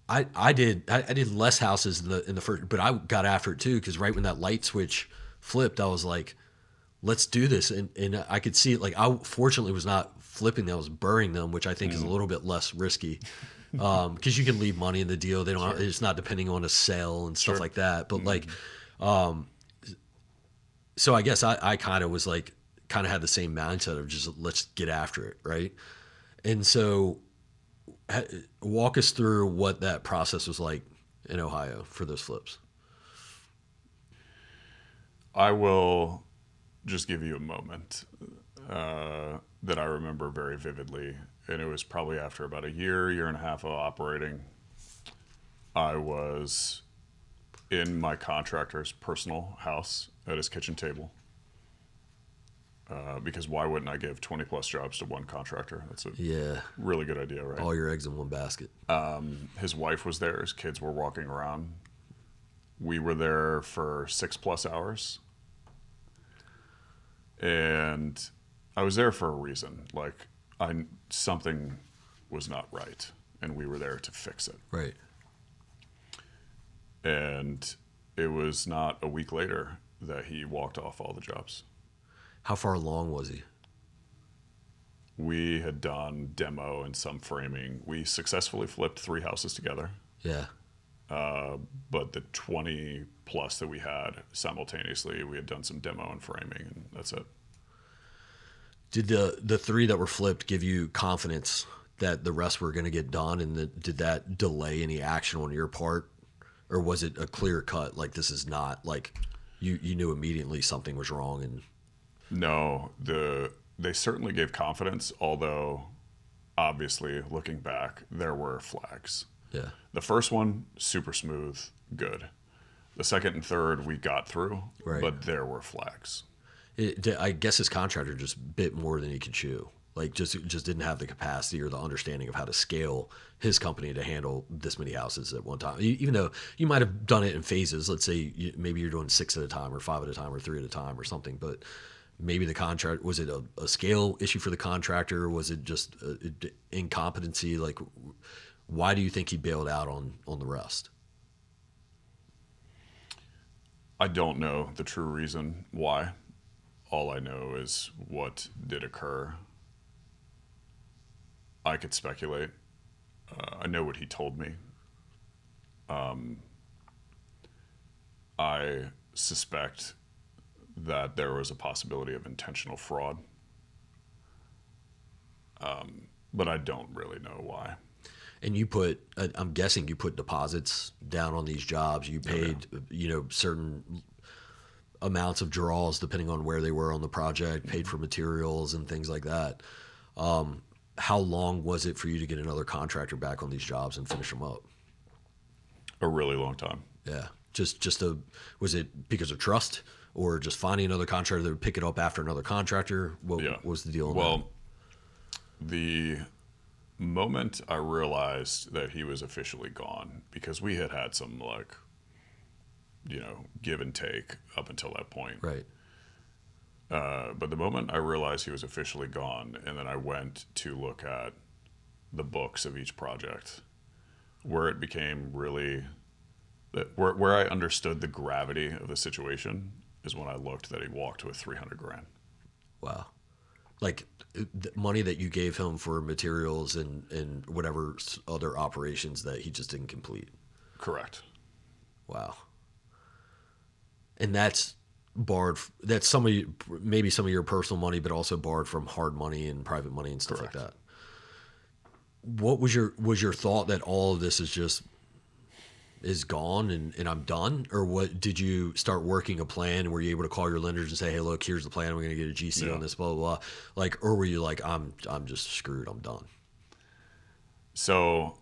I did less houses in the first, but I got after it too because right when that light switch flipped, I was like, let's do this, and I could see it. Like I fortunately was not flipping them, I was burying them, which I think is a little bit less risky. Because you can leave money in the deal. They don't. It's not depending on a sale and stuff like that. But like, so I guess I kind of was like, kind of had the same mindset of just let's get after it, right? And so, walk us through what that process was like in Ohio for those flips. I will just give you a moment that I remember very vividly. And it was probably after about a year and a half of operating. I was in my contractor's personal house at his kitchen table. Because why wouldn't I give 20 plus jobs to one contractor? That's a really good idea, right? All your eggs in one basket. His wife was there. His kids were walking around. We were there for 6+ hours. And I was there for a reason. Like, something was not right, and we were there to fix it. Right. And it was not a week later that he walked off all the jobs. How far along was he? We had done demo and some framing. We successfully flipped 3 houses together. Yeah. But the 20 plus that we had simultaneously, we had done some demo and framing, and that's it. Did the 3 that were flipped give you confidence that the rest were going to get done, and did that delay any action on your part, or was it a clear cut? Like this is not like you knew immediately something was wrong? And no, they certainly gave confidence. Although, obviously, looking back, there were flags. Yeah. The first one, super smooth, good. The second and third, we got through, but there were flags. I guess his contractor just bit more than he could chew. Like just didn't have the capacity or the understanding of how to scale his company to handle this many houses at one time. Even though you might have done it in phases. Let's say maybe you're doing 6 at a time or 5 at a time or 3 at a time or something. But maybe the contract, was it a scale issue for the contractor? Or was it just incompetency? Like Why do you think he bailed out on the rest? I don't know the true reason why. All I know is what did occur. I could speculate. I know what he told me. I suspect that there was a possibility of intentional fraud, but I don't really know why. And you put, I'm guessing you put deposits down on these jobs. You paid, certain amounts of draws depending on where they were on the project, paid for materials and things like that. How long was it for you to get another contractor back on these jobs and finish them up? A really long time. Yeah. Was it because of trust or just finding another contractor that would pick it up after another contractor? What was the deal on Well, the moment I realized that he was officially gone, because we had some give and take up until that point. that? Right. But the moment I realized he was officially gone, and then I went to look at the books of each project, where it became really, where I understood the gravity of the situation is when I looked that he walked with 300 grand. Wow. Like the money that you gave him for materials and whatever other operations that he just didn't complete. Correct. Wow. And that's barred. That's maybe some of your personal money, but also barred from hard money and private money and stuff Correct. like that. What was your thought that all of this is gone and I'm done? Or what, did you start working a plan? Were you able to call your lenders and say, hey, look, here's the plan. We're going to get a GC on this, blah, blah, blah. Like, or were you like, I'm just screwed. I'm done. So,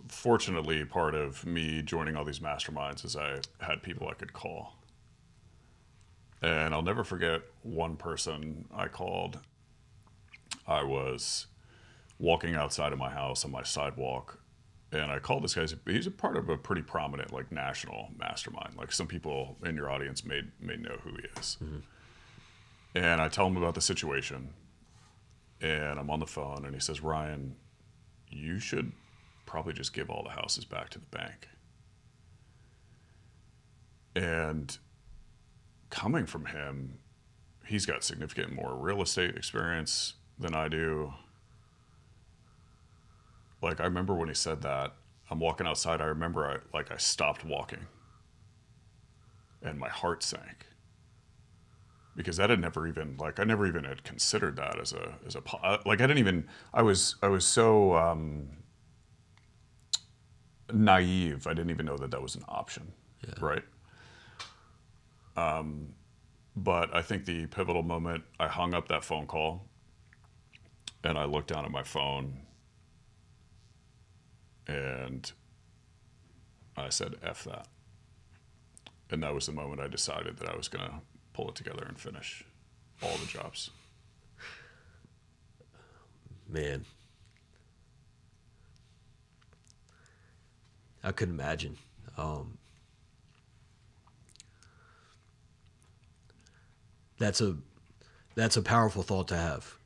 fortunately, part of me joining all these masterminds is I had people I could call. And I'll never forget one person I called. I was walking outside of my house on my sidewalk, and I called this guy. He's a part of a pretty prominent, like, national mastermind. Like, some people in your audience may know who he is. Mm-hmm. And I tell him about the situation, and I'm on the phone, and he says, Ryan, you should probably just give all the houses back to the bank. And coming from him, he's got significant more real estate experience than I do. Like, I remember when he said that, I'm walking outside. I remember I stopped walking and my heart sank because that had never even, I never even had considered that as I didn't even, I was so naive. I didn't even know that was an option. Yeah. Right. But I think the pivotal moment, I hung up that phone call and I looked down at my phone and I said, F that. And that was the moment I decided that I was going to pull it together and finish all the jobs. Man. I couldn't imagine. That's a powerful thought to have.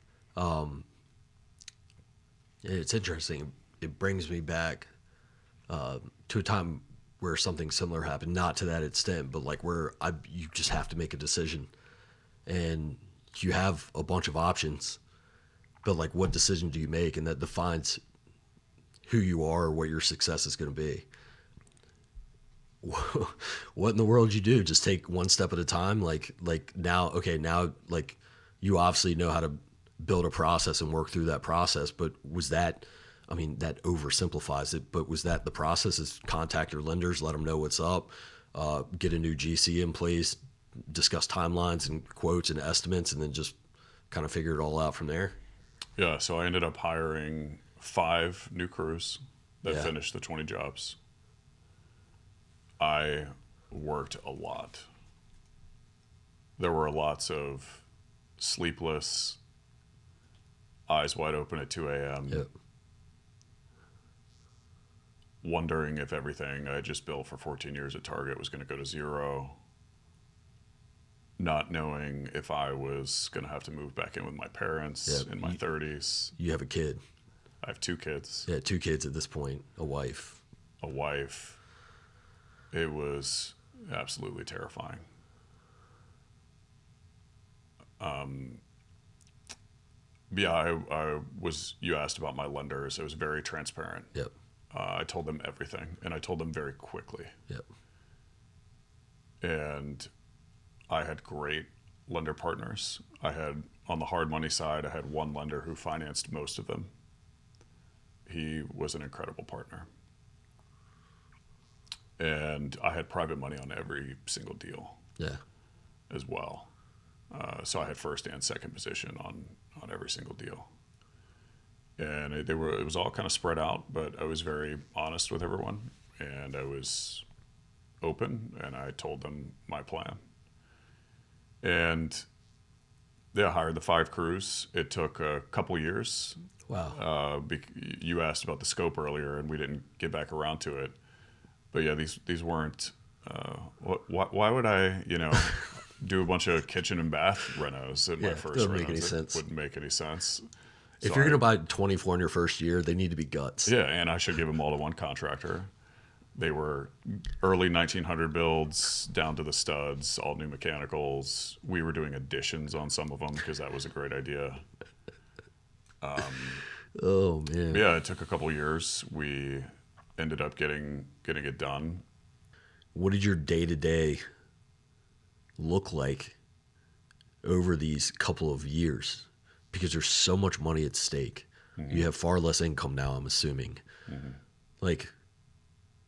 It's interesting. It brings me back to a time where something similar happened, not to that extent, but like where you just have to make a decision, and you have a bunch of options, but like what decision do you make, and that defines who you are or what your success is going to be. What in the world did you do? Just take one step at a time? Like now, like you obviously know how to build a process and work through that process, but was that, I mean, that oversimplifies it, but was that the process is contact your lenders, let them know what's up, get a new GC in place, discuss timelines and quotes and estimates, and then just kind of figure it all out from there? Yeah, so I ended up hiring 5 new crews that finished the 20 jobs. I worked a lot. There were lots of sleepless, eyes wide open at 2 a.m. Yep. Wondering if everything I just built for 14 years at Target was going to go to zero. Not knowing if I was going to have to move back in with my parents in my 30s. You have a kid. I have 2 kids. Yeah, 2 kids at this point, a wife. A wife. It was absolutely terrifying. Yeah, I was. You asked about my lenders. It was very transparent. Yep. I told them everything, and I told them very quickly. Yep. And I had great lender partners. I had, on the hard money side, I had one lender who financed most of them. He was an incredible partner. And I had private money on every single deal Yeah. as well. So I had first and second position on every single deal. And it was all kind of spread out, but I was very honest with everyone, and I was open, and I told them my plan. And yeah, I hired the 5 crews. It took a couple years. Wow. You asked about the scope earlier, and we didn't get back around to it. But yeah, these weren't. Why would I, do a bunch of kitchen and bath renos in my first doesn't make renos? any It sense. wouldn't make any sense. If So you're going to buy 24 in your first year, they need to be guts. yeah, and I should give them all to one contractor. They were early 1900 builds down to the studs, all new mechanicals. We were doing additions on some of them because that was a great idea. Oh, man. Yeah, it took a couple years. We ended up getting it done. What did your day-to-day look like over these couple of years? Because there's so much money at stake. You have far less income now, I'm assuming. Like,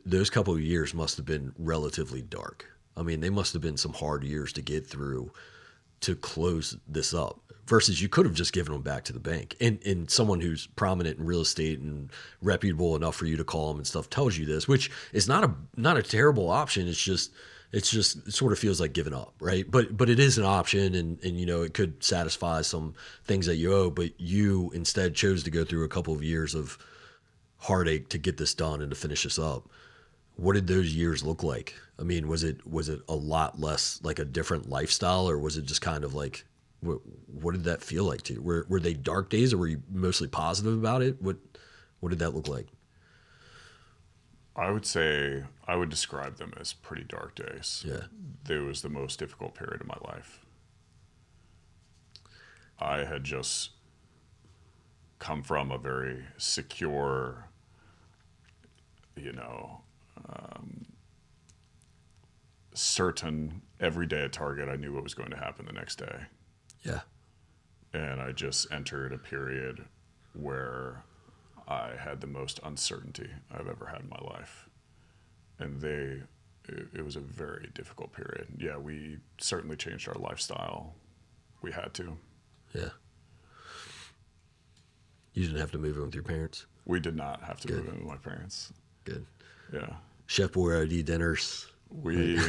those couple of years must have been relatively dark. I mean, they must have been some hard years to get through to close this up. Versus you could have just given them back to the bank. And someone who's prominent in real estate and reputable enough for you to call them and stuff tells you this, which is not a terrible option. It's just it sort of feels like giving up, right? But it is an option, and it could satisfy some things that you owe. But you instead chose to go through a couple of years of heartache to get this done and to finish this up. What did those years look like? I mean, was it a lot less like a different lifestyle, or was it just kind of like, what did that feel like to you? Were they dark days, or were you mostly positive about it? What did that look like? I would say I would describe them as pretty dark days. Yeah. It was the most difficult period of my life. I had just come from a very secure, certain every day at Target, I knew what was going to happen the next day. Yeah. And I just entered a period where I had the most uncertainty I've ever had in my life. And it was a very difficult period. Yeah, we certainly changed our lifestyle. We had to. Yeah. You didn't have to move in with your parents? We did not have to Good. move in with my parents. Good. Yeah. Chef Boyardee dinners. We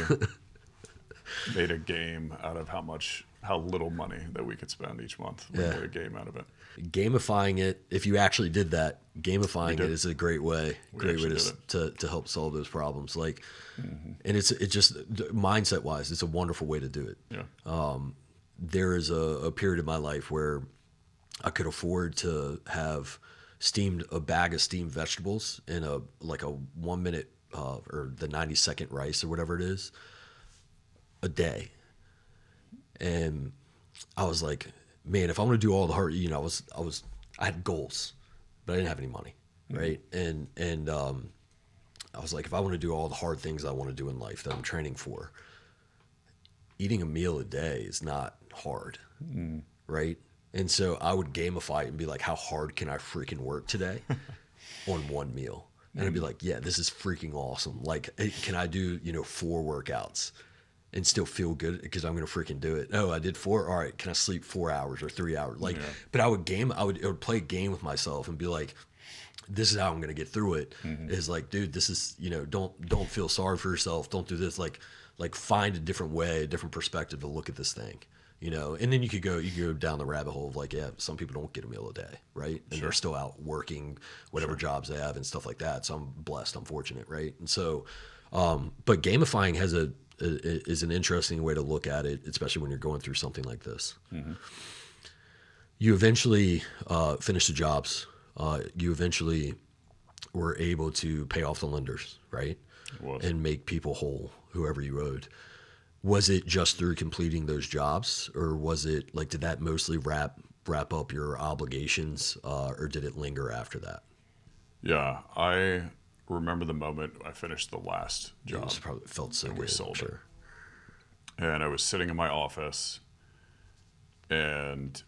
made a game out of how little money that we could spend each month. We Yeah. made a game out of it. Gamifying it, if you actually did that, gamifying did. it is a great way actually to help solve those problems. Like, and it just mindset wise, it's a wonderful way to do it. Yeah. There is a period of my life where I could afford to have a bag of steamed vegetables in a 1 minute or the 90-second rice or whatever it is a day. And I was like, man, if I'm going to do all the hard, I had goals, but I didn't have any money. Right. And I was like, if I want to do all the hard things I want to do in life that I'm training for, eating a meal a day is not hard. Right. And so I would gamify it and be like, how hard can I freaking work today on one meal? And I'd be like, yeah, this is freaking awesome. Like, can I do, 4 workouts and still feel good because I'm going to freaking do it? Oh, I did 4. All right. Can I sleep 4 hours or 3 hours? Like, but I would play a game with myself and be like, this is how I'm going to get through it. Is like, dude, this is, don't feel sorry for yourself. Don't do this. Like find a different way, a different perspective to look at this thing. And then you could go down the rabbit hole of like, yeah, some people don't get a meal a day, right? And they're still out working whatever jobs they have and stuff like that. So I'm blessed, I'm fortunate, right? And so, but gamifying is an interesting way to look at it, especially when you're going through something like this. You eventually finish the jobs You eventually were able to pay off the lenders, right? It was. And make people whole, whoever you owed. Was it just through completing those jobs, or was it like, did that mostly wrap up your obligations, or did it linger after that? Yeah, I remember the moment I finished the last It job was probably felt so and good. we sold I'm it. sure. And I was sitting in my office, and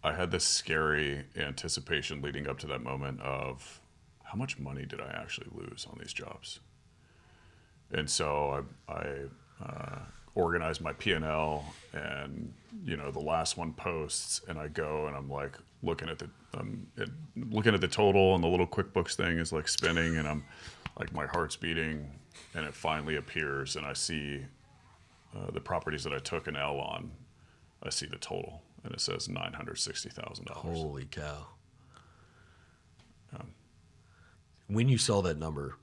I had this scary anticipation leading up to that moment of how much money did I actually lose on these jobs. And so I organized my P&L, and the last one posts, and I go and I'm like looking at the total, and the little QuickBooks thing is like spinning, and I'm like, my heart's beating, and it finally appears, and I see the properties that I took an L on. I see the total, and it says $960,000. Holy cow. When you saw that number,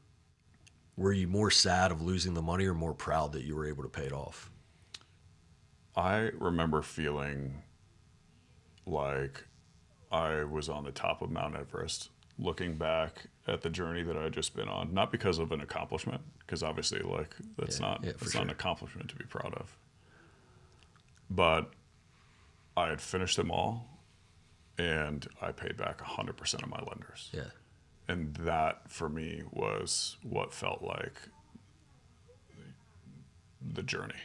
were you more sad of losing the money or more proud that you were able to pay it off? I remember feeling like I was on the top of Mount Everest, looking back at the journey that I had just been on, not because of an accomplishment, because obviously, like, that's not an accomplishment to be proud of. But I had finished them all, and I paid back 100% of my lenders. Yeah. And that, for me, was what felt like the journey.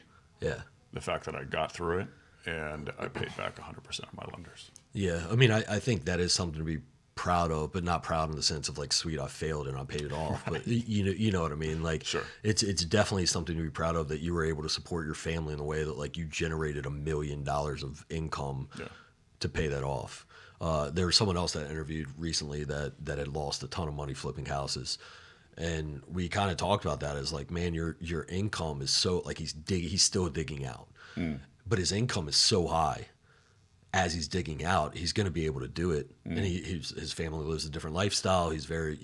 Yeah. The fact that I got through it, and I paid back 100% of my lenders. Yeah. I mean, I think that is something to be proud of, but not proud in the sense of like, sweet, I failed and I paid it off. But you know what I mean? Like, Sure. It's definitely something to be proud of that you were able to support your family in the way that like you generated $1 million of income to pay that off. There was someone else that I interviewed recently that had lost a ton of money flipping houses. And we kind of talked about that as like, man, your income is so like he's still digging out, but his income is so high. As he's digging out, he's going to be able to do it, and his family lives a different lifestyle. He's very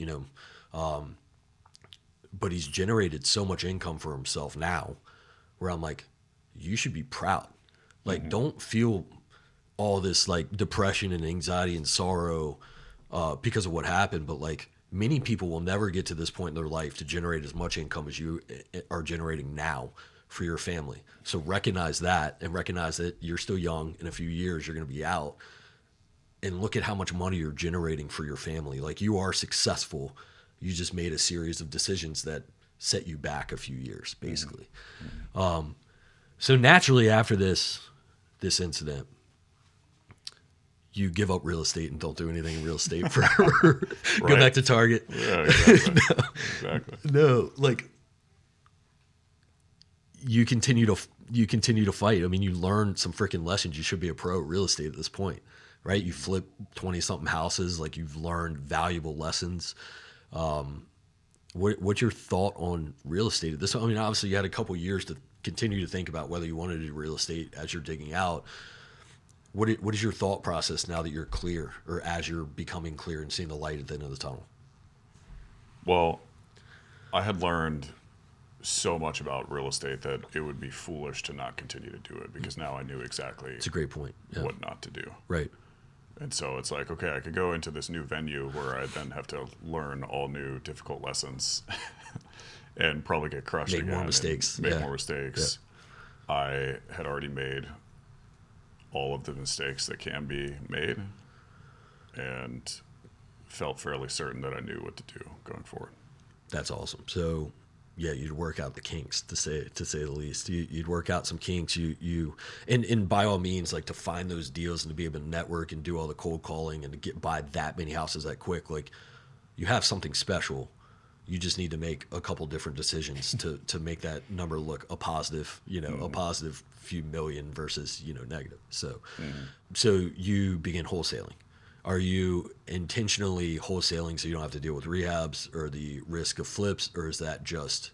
but he's generated so much income for himself now, where I'm like, you should be proud. Like, don't feel all this like depression and anxiety and sorrow because of what happened, but like many people will never get to this point in their life to generate as much income as you are generating now for your family. So recognize that, and recognize that you're still young. In a few years, you're going to be out, and look at how much money you're generating for your family. Like, you are successful. You just made a series of decisions that set you back a few years, basically. So naturally, after this incident, you give up real estate and don't do anything in real estate forever. Go back to Target. Yeah, exactly. Exactly. No, like, you continue to fight. I mean, you learn some freaking lessons. You should be a pro at real estate at this point, right? You flip 20 something houses. Like, you've learned valuable lessons. What's your thought on real estate at this? I mean, obviously you had a couple years to continue to think about whether you wanted to do real estate as you're digging out. What is your thought process now that you're clear, or as you're becoming clear and seeing the light at the end of the tunnel? Well, I had learned so much about real estate that it would be foolish to not continue to do it, because now I knew exactly It's a great point. Yeah. what not to do. Right. And so it's like, okay, I could go into this new venue where I then have to learn all new difficult lessons and probably get crushed Make again. more mistakes. Make more mistakes. Yeah. I had already made all of the mistakes that can be made, and felt fairly certain that I knew what to do going forward. That's awesome. So, yeah, you'd work out the kinks, to say the least. You'd work out some kinks. And by all means, like, to find those deals and to be able to network and do all the cold calling and to buy that many houses that quick. Like, you have something special. You just need to make a couple different decisions to make that number look a positive, a positive few million versus, negative. So, so you begin wholesaling. Are you intentionally wholesaling so you don't have to deal with rehabs or the risk of flips, or is that just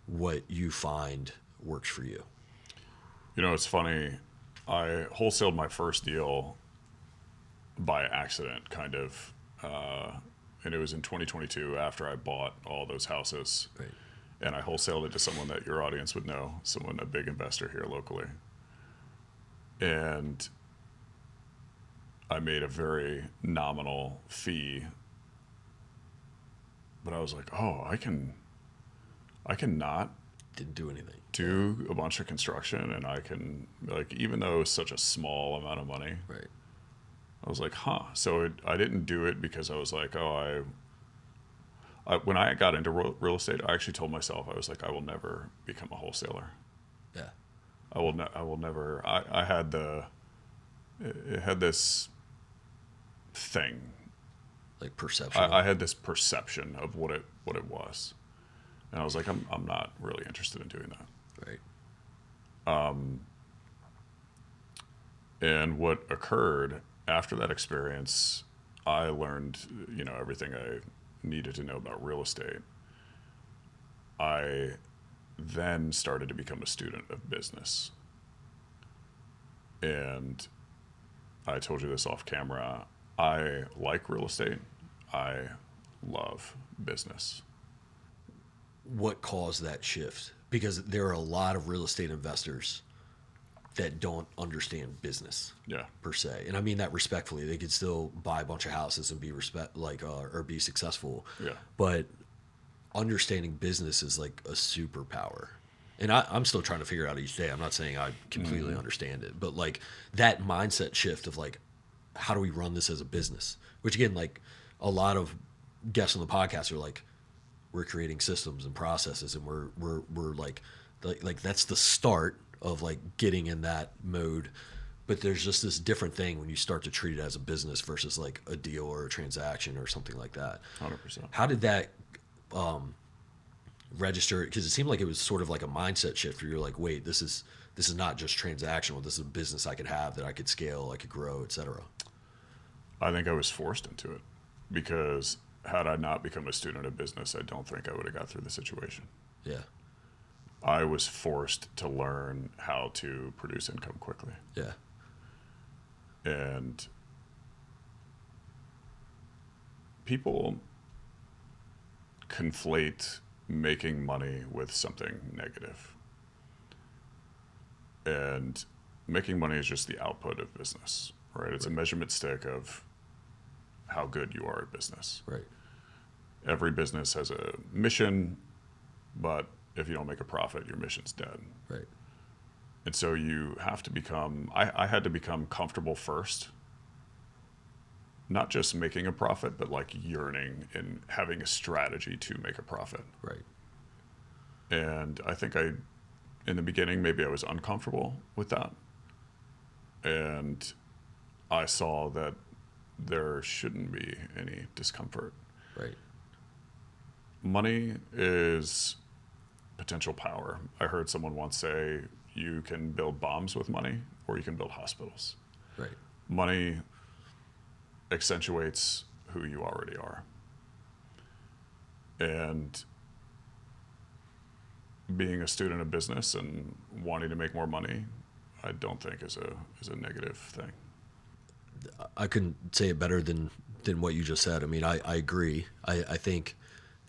what you find works for you? It's funny. I wholesaled my first deal by accident, kind of. And it was in 2022 after I bought all those houses. Right. And I wholesaled it to someone that your audience would know, a big investor here locally. And I made a very nominal fee but I was like, oh, I can not Didn't do anything. do a bunch of construction, and I can, like, even though it was such a small amount of money, Right. I was like, huh. So I didn't do it because I was like, oh, when I got into real estate, I actually told myself, I was like, I will never become a wholesaler. Yeah. I will never. I had it had this thing. Like perception. I had this perception of what it was, and I was like, I'm not really interested in doing that. Right. And what occurred after that experience, I learned, everything I needed to know about real estate. I then started to become a student of business. And I told you this off camera. I like real estate. I love business. What caused that shift? Because there are a lot of real estate investors that don't understand business. Yeah. Per se, and I mean that respectfully. They could still buy a bunch of houses and be or be successful. Yeah. But understanding business is like a superpower. And I'm still trying to figure out each day. I'm not saying I completely understand it, but like that mindset shift of like, how do we run this as a business? Which again, like a lot of guests on the podcast are like, we're creating systems and processes, and we're like that's the start of like getting in that mode. But there's just this different thing when you start to treat it as a business versus like a deal or a transaction or something like that. 100%. How did that register? Because it seemed like it was sort of like a mindset shift where you're like, wait, this is not just transactional. This is a business I could have that I could scale, I could grow, etc. I think I was forced into it because had I not become a student of business, I don't think I would have got through the situation. Yeah. I was forced to learn how to produce income quickly. Yeah. And people conflate making money with something negative. And making money is just the output of business, right? It's a measurement stick of how good you are at business. Right. Every business has a mission, but if you don't make a profit, your mission's dead. Right. And so you have to become, I had to become comfortable first, not just making a profit, but like yearning and having a strategy to make a profit. Right. And I think in the beginning, maybe I was uncomfortable with that. And I saw that there shouldn't be any discomfort. Right. Money is potential power. I heard someone once say, you can build bombs with money or you can build hospitals. Right. Money accentuates who you already are. And being a student of business and wanting to make more money, I don't think is a negative thing. I couldn't say it better than what you just said. I mean, I agree. I think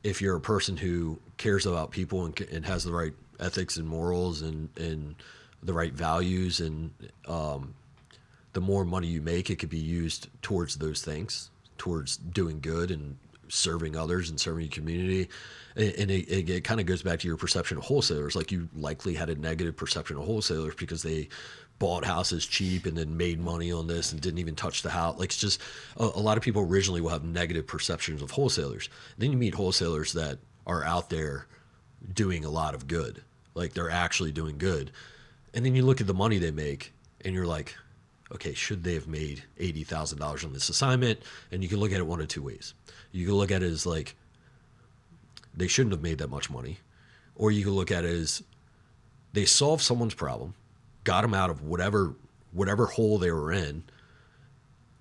if you're a person who cares about people and has the right ethics and morals and the right values, and the more money you make, it could be used towards those things, towards doing good and serving others and serving your community. And it kind of goes back to your perception of wholesalers. Like, you likely had a negative perception of wholesalers because they bought houses cheap and then made money on this and didn't even touch the house. Like, it's just a lot of people originally will have negative perceptions of wholesalers. Then you meet wholesalers that are out there doing a lot of good. Like, they're actually doing good. And then you look at the money they make and you're like, okay, should they have made $80,000 on this assignment? And you can look at it one of two ways. You can look at it as like, they shouldn't have made that much money. Or you can look at it as they solved someone's problem, got them out of whatever hole they were in,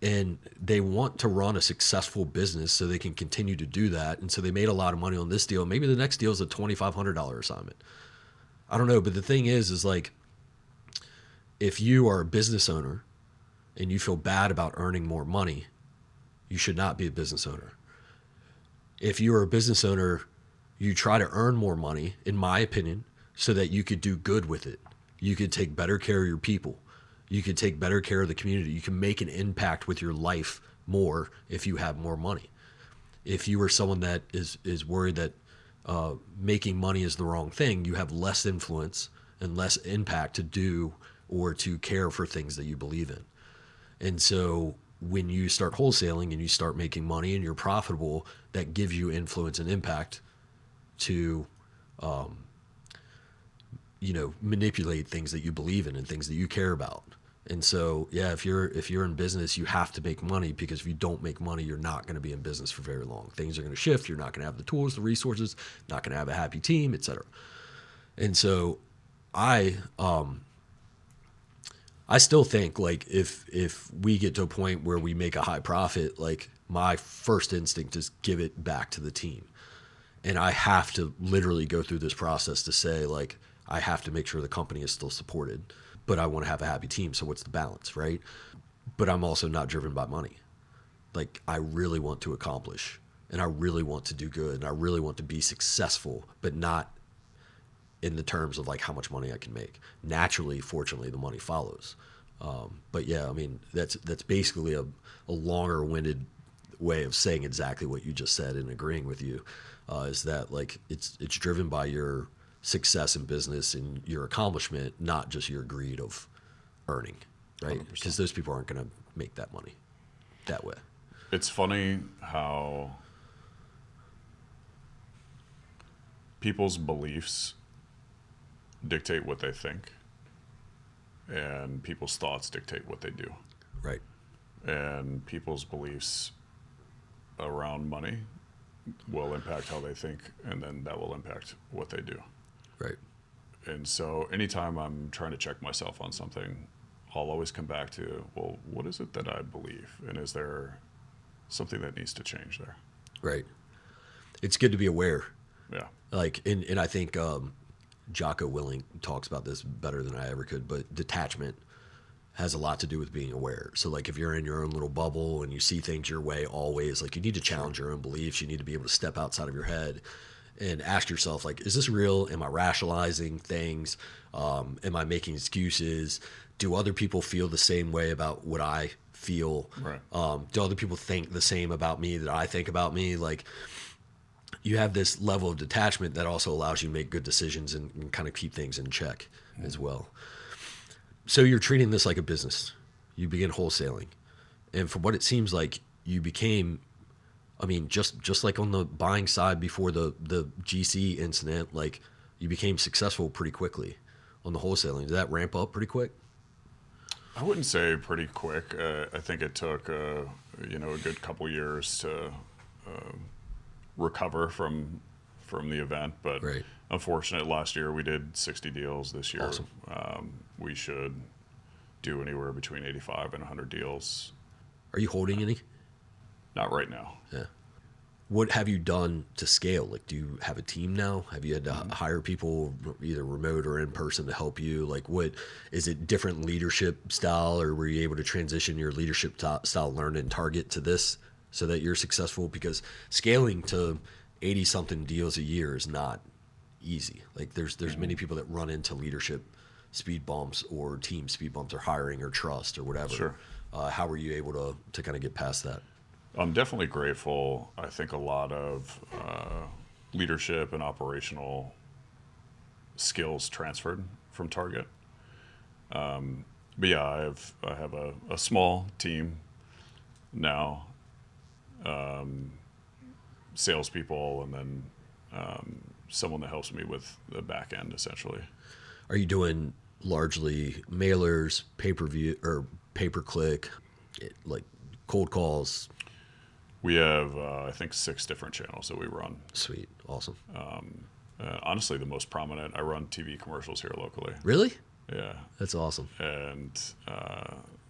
and they want to run a successful business so they can continue to do that. And so they made a lot of money on this deal. Maybe the next deal is a $2,500 assignment. I don't know. But the thing is like, if you are a business owner and you feel bad about earning more money, you should not be a business owner. If you are a business owner, you try to earn more money, in my opinion, so that you could do good with it. You could take better care of your people. You could take better care of the community. You can make an impact with your life more if you have more money. If you are someone that is worried that making money is the wrong thing, you have less influence and less impact to do or to care for things that you believe in. And so when you start wholesaling and you start making money and you're profitable, that gives you influence and impact to, manipulate things that you believe in and things that you care about. And so, yeah, if you're in business, you have to make money, because if you don't make money, you're not going to be in business for very long. Things are going to shift. You're not going to have the tools, the resources, not going to have a happy team, etc. And so, I still think, like, if we get to a point where we make a high profit, like, my first instinct is give it back to the team. And I have to literally go through this process to say, like, I have to make sure the company is still supported, but I want to have a happy team. So what's the balance, right? But I'm also not driven by money. Like, I really want to accomplish, and I really want to do good, and I really want to be successful, but not in the terms of like how much money I can make. Naturally, fortunately, the money follows. But yeah, I mean, that's basically a longer-winded way of saying exactly what you just said and agreeing with you, is that, like, it's driven by your success in business and your accomplishment, not just your greed of earning, right? 100%. Because those people aren't going to make that money that way. It's funny how people's beliefs dictate what they think, and people's thoughts dictate what they do. Right. And people's beliefs around money will impact how they think, and then that will impact what they do. Right. And so anytime I'm trying to check myself on something, I'll always come back to, well, what is it that I believe? And is there something that needs to change there? Right. It's good to be aware. Yeah. Like, and I think Jocko Willing talks about this better than I ever could, but detachment has a lot to do with being aware. So, like, if you're in your own little bubble and you see things your way always, like, you need to challenge your own beliefs. You need to be able to step outside of your head and ask yourself, like, is this real? Am I rationalizing things? Am I making excuses? Do other people feel the same way about what I feel? Right. Do other people think the same about me that I think about me? Like, you have this level of detachment that also allows you to make good decisions and kind of keep things in check as well. So you're treating this like a business. You begin wholesaling. And from what it seems like, you became, I mean, just like on the buying side before the GC incident, like, you became successful pretty quickly on the wholesaling. Did that ramp up pretty quick? I wouldn't say pretty quick. I think it took, a good couple years to recover from the event. But Right. Unfortunately, last year we did 60 deals. This year, Awesome. We should do anywhere between 85 and 100 deals. Are you holding any? Not right now. Yeah. What have you done to scale? Like, do you have a team now? Have you had to hire people, either remote or in person, to help you? Like, what is it, different leadership style, or were you able to transition your leadership style, learn and target to this so that you're successful? Because scaling to 80 something deals a year is not easy. Like, there's many people that run into leadership speed bumps or team speed bumps or hiring or trust or whatever. Sure. How were you able to kind of get past that? I'm definitely grateful. I think a lot of leadership and operational skills transferred from Target. But yeah, I have a small team now, salespeople, and then someone that helps me with the back end, essentially. Are you doing largely mailers, pay-per-view, or pay-per-click, like cold calls? We have, I think, 6 different channels that we run. Sweet. Awesome. Honestly, the most prominent, I run TV commercials here locally. Really? Yeah. That's awesome. And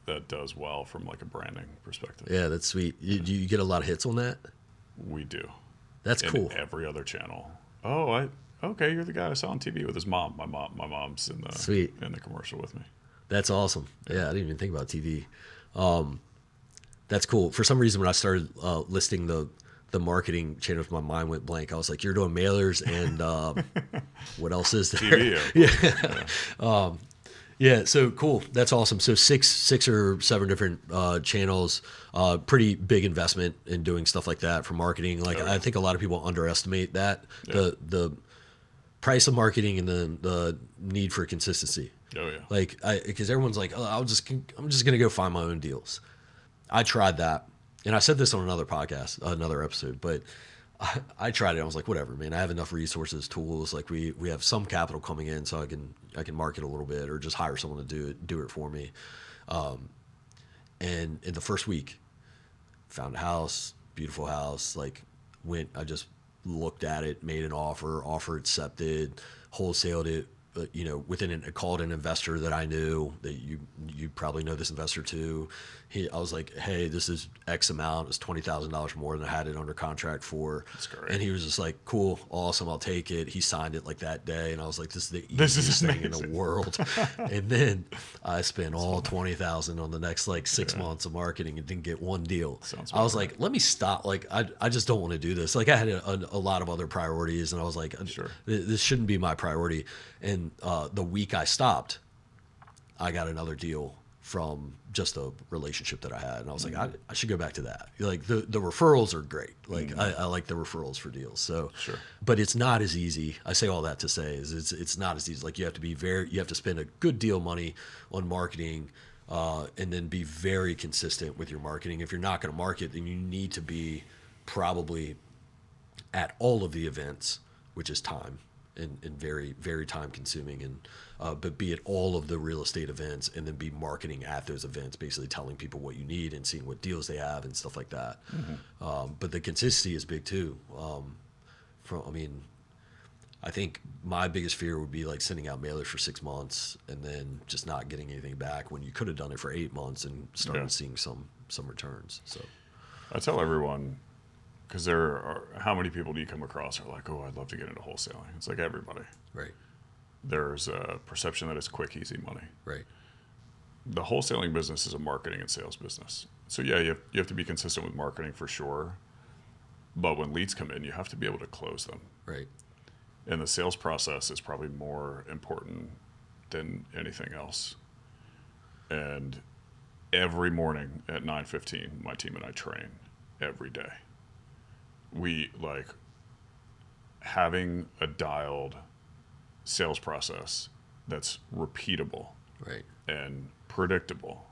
that does well from like a branding perspective. Yeah, that's sweet. Do you get a lot of hits on that? We do. That's In cool. every other channel. Oh, okay, you're the guy I saw on TV with his mom. My mom's in the Sweet. in the commercial with me. That's awesome. Yeah, I didn't even think about TV. That's cool. For some reason, when I started listing the marketing channels, my mind went blank. I was like, you're doing mailers and what else is there? TV. Yeah. Yeah, so cool. That's awesome. So six or seven different channels. Pretty big investment in doing stuff like that for marketing. Like Oh, yeah. I think a lot of people underestimate that Yeah. the price of marketing and the need for consistency. Oh, yeah. Like because everyone's like, oh, I'm just gonna go find my own deals. I tried that, and I said this on another podcast, another episode, but I tried it. I was like, whatever, man. I have enough resources, tools. Like we have some capital coming in, so I can market a little bit, or just hire someone to do it for me. And in the first week, found a house, beautiful house. Like I just looked at it, made an offer accepted, wholesaled it. But called an investor that I knew that you probably know this investor too. I was like, hey, this is X amount. It's $20,000 more than I had it under contract for. That's great. And he was just like, cool, awesome, I'll take it. He signed it like that day, and I was like, this is the This is easiest thing in the amazing. world. And then I spent all $20,000 on the next like 6 months of marketing and didn't get one deal. Sounds I was about like, let me stop. Like I just don't want to do this. Like I had a lot of other priorities, and I was like, Sure. this shouldn't be my priority. And the week I stopped, I got another deal from just a relationship that I had, and I was like, I should go back to that. Like the referrals are great. Like I like the referrals for deals. So, Sure. but it's not as easy. I say all that to say is it's not as easy. Like you have to spend a good deal of money on marketing, and then be very consistent with your marketing. If you're not going to market, then you need to be probably at all of the events, which is time and very, very time consuming. And but be at all of the real estate events, and then be marketing at those events, basically telling people what you need and seeing what deals they have and stuff like that. But the consistency is big too. I think my biggest fear would be like sending out mailers for 6 months and then just not getting anything back when you could have done it for 8 months and started Yeah. seeing some returns. So I tell everyone, because how many people do you come across are like, oh, I'd love to get into wholesaling. It's like everybody. right, There's a perception that it's quick, easy money. right, The wholesaling business is a marketing and sales business. So yeah, you have to be consistent with marketing for sure. But when leads come in, you have to be able to close them. right, And the sales process is probably more important than anything else. And every morning at 9:15, my team and I train every day. We like having a dialed sales process that's repeatable right, and predictable,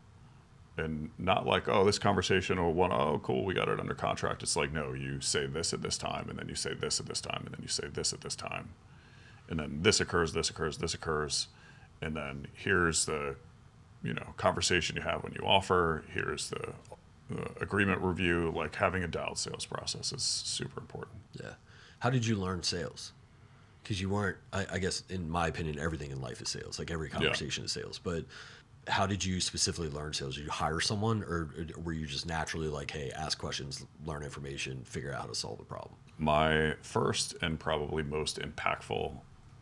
and not like, oh, this conversation will oh, cool, we got it under contract. It's like, no, you say this at this time, and then you say this at this time, and then you say this at this time, and then this occurs, this occurs, this occurs, and then here's the conversation you have when you offer. Here's the agreement review. Like having a dialed sales process is super important. yeah. How did you learn sales? Because you weren't, I guess, in my opinion, everything in life is sales. Like every conversation is sales. But how did you specifically learn sales? Did you hire someone, or were you just naturally like, hey, ask questions, learn information, figure out how to solve the problem? My first and probably most impactful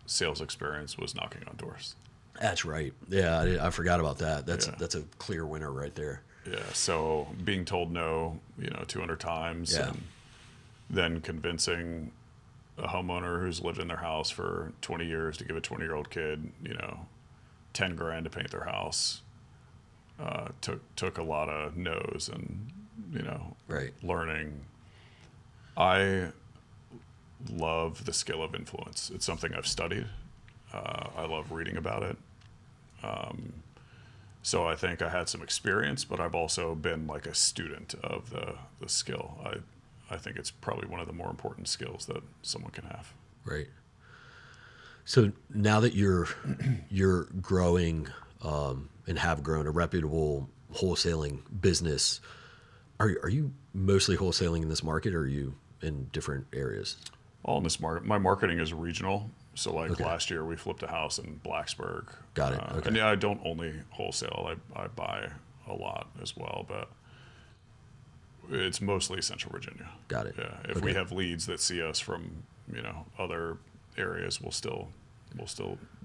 sales experience was knocking on doors. That's right. Yeah, I forgot about that. Yeah. That's a clear winner right there. Yeah, so being told no, 200 times, Yeah. and then convincing a homeowner who's lived in their house for 20 years to give a 20-year-old kid, 10 grand to paint their house, took a lot of no's and, Right. learning. I love the skill of influence. It's something I've studied. I love reading about it. So I think I had some experience, but I've also been like a student of the skill. I think it's probably one of the more important skills that someone can have. Right. So now that you're growing and have grown a reputable wholesaling business, are you mostly wholesaling in this market, or are you in different areas? All in this market. My marketing is regional. So like Okay. last year we flipped a house in Blacksburg. Got it. Okay. And yeah, I don't only wholesale. I buy a lot as well, but it's mostly Central Virginia. Got it. Yeah. If Okay. we have leads that see us from, other areas, we'll still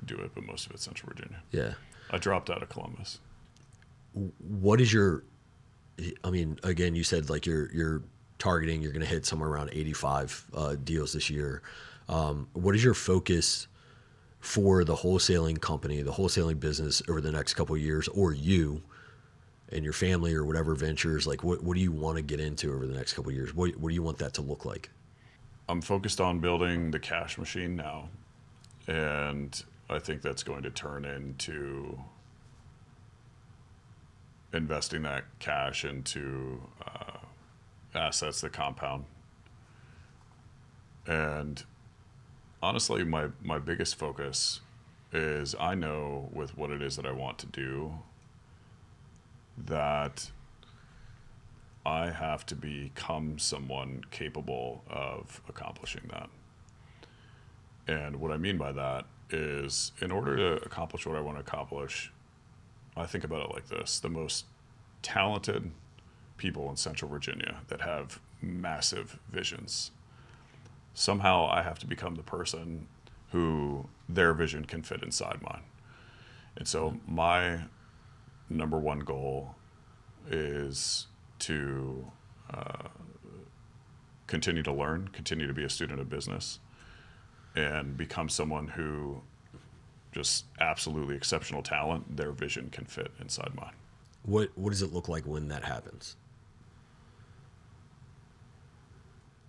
do it, but most of it's Central Virginia. Yeah. I dropped out of Columbus. What is your? I mean, again, you said like you're targeting, you're going to hit somewhere around 85 deals this year. What is your focus for the wholesaling company, the wholesaling business over the next couple of years, or you and your family or whatever ventures? Like, what do you want to get into over the next couple of years? What do you want that to look like? I'm focused on building the cash machine now, and I think that's going to turn into investing that cash into assets that compound. And honestly, my biggest focus is I know with what it is that I want to do that I have to become someone capable of accomplishing that. And what I mean by that is in order to accomplish what I want to accomplish, I think about it like this: the most talented people in Central Virginia that have massive visions. Somehow I have to become the person who their vision can fit inside mine. And so my number one goal is to continue to learn, continue to be a student of business, and become someone who just absolutely exceptional talent, their vision can fit inside mine. What does it look like when that happens?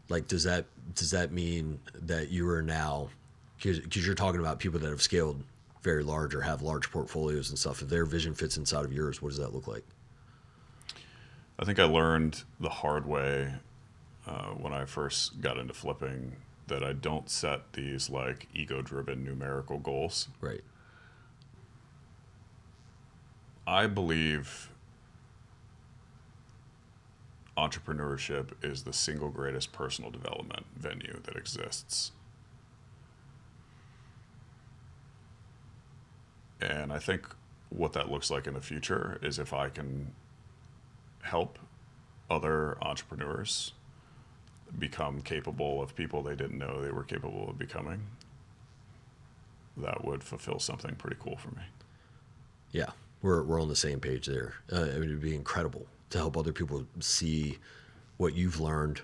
Like, does that mean that you are now, because you're talking about people that have scaled very large or have large portfolios and stuff, if their vision fits inside of yours, what does that look like? I think I learned the hard way when I first got into flipping that I don't set these like ego-driven numerical goals. Right. I believe entrepreneurship is the single greatest personal development venue that exists. And I think what that looks like in the future is if I can help other entrepreneurs become capable of people they didn't know they were capable of becoming, that would fulfill something pretty cool for me. Yeah, we're on the same page there. I mean, it'd be incredible to help other people see what you've learned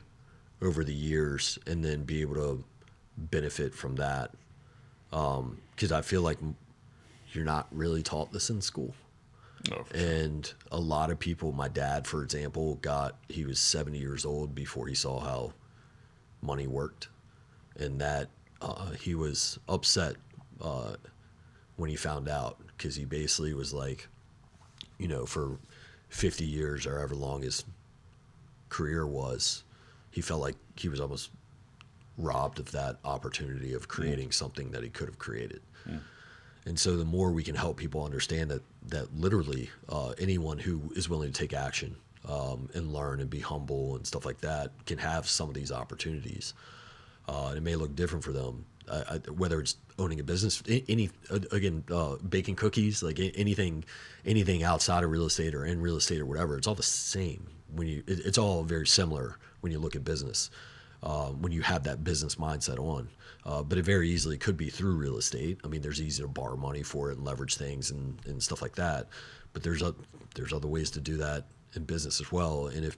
over the years and then be able to benefit from that. Because I feel like you're not really taught this in school. No, for sure. And a lot of people, my dad, for example, he was 70 years old before he saw how money worked. And that he was upset when he found out, because he basically was like, for 50 years or however long his career was, he felt like he was almost robbed of that opportunity of creating something that he could have created. And so the more we can help people understand that literally anyone who is willing to take action and learn and be humble and stuff like that can have some of these opportunities. It may look different for them, whether it's owning a business, baking cookies, like anything outside of real estate or in real estate or whatever. It's all the same it's all very similar when you look at business. When you have that business mindset on. But it very easily could be through real estate. I mean, there's easy to borrow money for it and leverage things and stuff like that. But there's other ways to do that in business as well. And if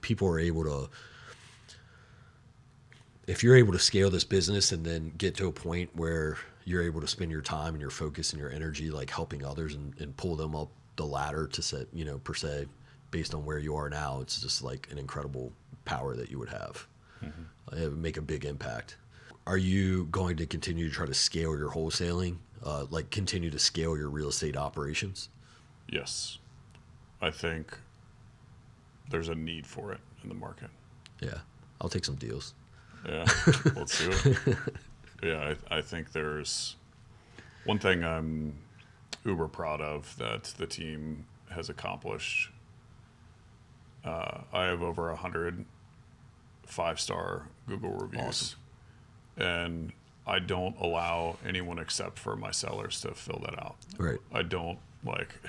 you're able to scale this business and then get to a point where you're able to spend your time and your focus and your energy like helping others and pull them up the ladder to set, per se, based on where you are now, it's just like an incredible power that you would have. It would make a big impact. Are you going to continue to try to scale your wholesaling, continue to scale your real estate operations? Yes. I think there's a need for it in the market. Yeah. I'll take some deals. Yeah. Let's do it. Yeah. I think there's one thing I'm uber proud of that the team has accomplished. I have over 100 5-star Google reviews. Awesome. And I don't allow anyone except for my sellers to fill that out. Right. I don't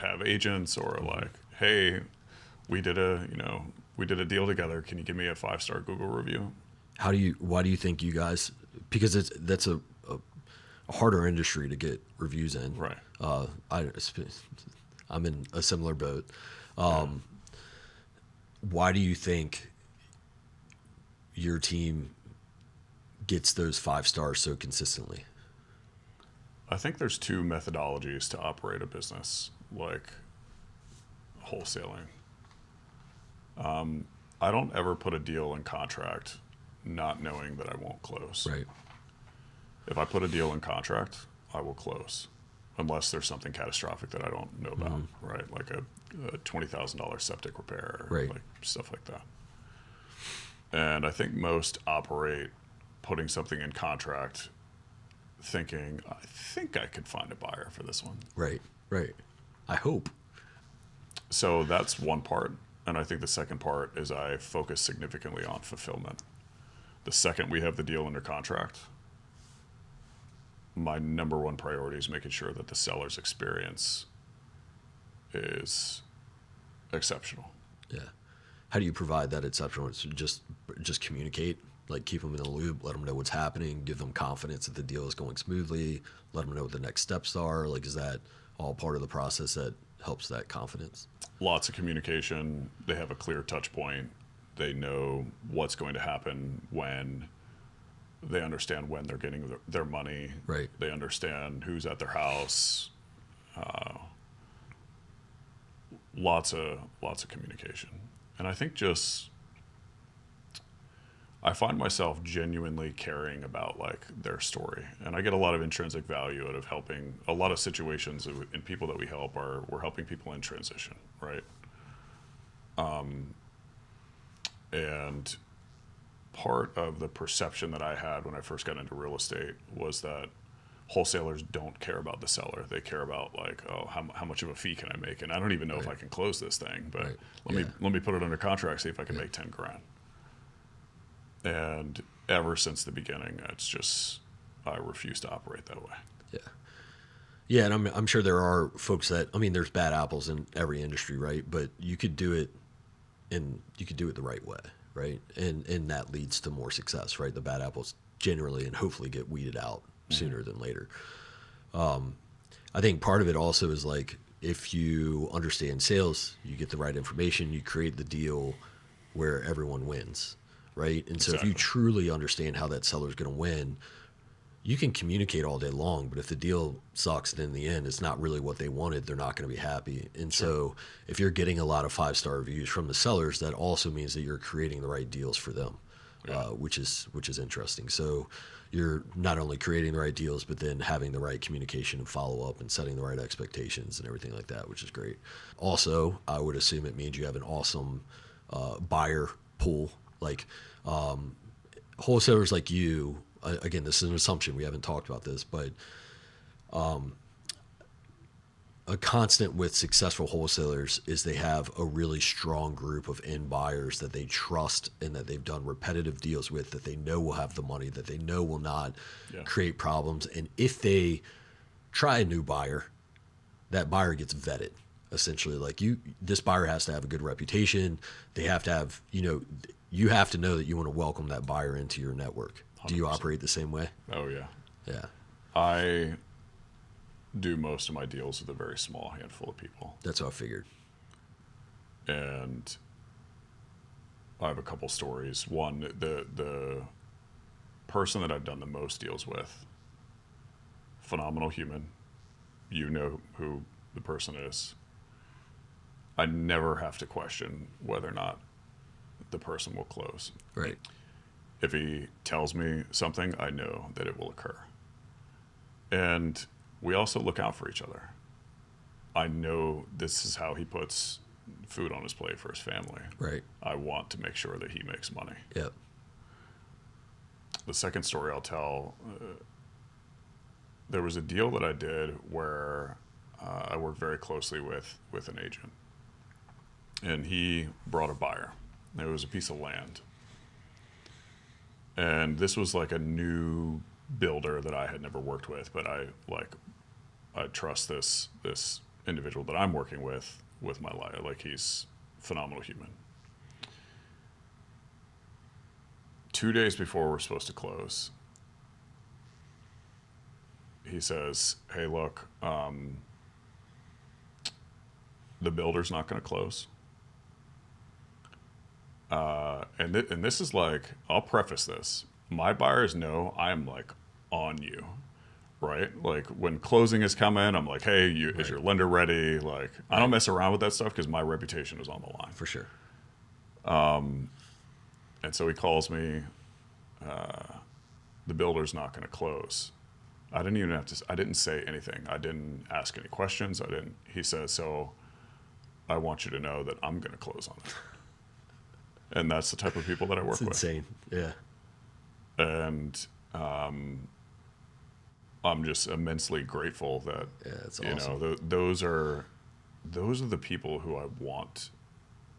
have agents or hey, we did a deal together. Can you give me a 5-star Google review? Why do you think you guys, because that's a harder industry to get reviews in. Right. I'm in a similar boat. Why do you think your team gets those 5 stars so consistently? I think there's two methodologies to operate a business like wholesaling. I don't ever put a deal in contract not knowing that I won't close. Right. If I put a deal in contract, I will close unless there's something catastrophic that I don't know about, right? Like a $20,000 septic repair, Right. like stuff like that. And I think most operate putting something in contract thinking, I think I could find a buyer for this one. Right. Right. I hope. So that's one part. And I think the second part is I focus significantly on fulfillment. The second we have the deal under contract, my number one priority is making sure that the seller's experience is exceptional. Yeah. How do you provide that exceptional? It's just communicate, like keep them in the loop, let them know what's happening, give them confidence that the deal is going smoothly, let them know what the next steps are. Like, is that all part of the process that helps that confidence? Lots of communication. They have a clear touch point. They know what's going to happen when. They understand when they're getting their money. Right. They understand who's at their house. Lots of communication. And I think I find myself genuinely caring about like their story, and I get a lot of intrinsic value out of helping. A lot of situations and people that we help we're helping people in transition, right? And part of the perception that I had when I first got into real estate was that wholesalers don't care about the seller. They care about like, oh, how much of a fee can I make? And I don't even know if I can close this thing, but let me put it under contract, see if I can make 10 grand. And ever since the beginning, I refuse to operate that way. Yeah. Yeah, and I'm sure there are folks that, I mean, there's bad apples in every industry, right? But you could do it the right way, right? And that leads to more success, right? The bad apples generally and hopefully get weeded out sooner than later. I think part of it also is like, if you understand sales, you get the right information, you create the deal where everyone wins, right? And so if you truly understand how that seller is going to win, you can communicate all day long, but if the deal sucks and in the end it's not really what they wanted, they're not going to be happy. And so if you're getting a lot of 5-star reviews from the sellers, that also means that you're creating the right deals for them, which is interesting. So you're not only creating the right deals, but then having the right communication and follow up and setting the right expectations and everything like that, which is great. Also, I would assume it means you have an awesome buyer pool, like wholesalers like you. Again, this is an assumption. We haven't talked about this, but a constant with successful wholesalers is they have a really strong group of end buyers that they trust and that they've done repetitive deals with, that they know will have the money, that they know will not create problems. And if they try a new buyer, that buyer gets vetted. Essentially, like this buyer has to have a good reputation. They have to have, you have to know that you want to welcome that buyer into your network. 100%. Do you operate the same way? Oh, yeah. Yeah. I do most of my deals with a very small handful of people. That's what I figured. And I have a couple stories. One, the person that I've done the most deals with, phenomenal human. You know who the person is. I never have to question whether or not the person will close. Right. If he tells me something, I know that it will occur. And we also look out for each other. I know this is how he puts food on his plate for his family. Right. I want to make sure that he makes money. Yep. The second story I'll tell, there was a deal that I did where I worked very closely with an agent. And he brought a buyer. It was a piece of land. And this was like a new builder that I had never worked with, but I trust this individual that I'm working with my life. Like, he's a phenomenal human. 2 days before we're supposed to close, he says, "Hey, look, the builder's not going to close." And this is like, I'll preface this. My buyers know I'm like on you, right? Like when closing is coming, I'm like, hey, is your lender ready? Like, I don't mess around with that stuff because my reputation is on the line. For sure. And so he calls me, the builder's not going to close. I didn't even have to, I didn't say anything. I didn't ask any questions. He says, so I want you to know that I'm going to close on it. And that's the type of people that I work with. It's insane. Yeah. And I'm just immensely grateful that, That's awesome. those are the people who I want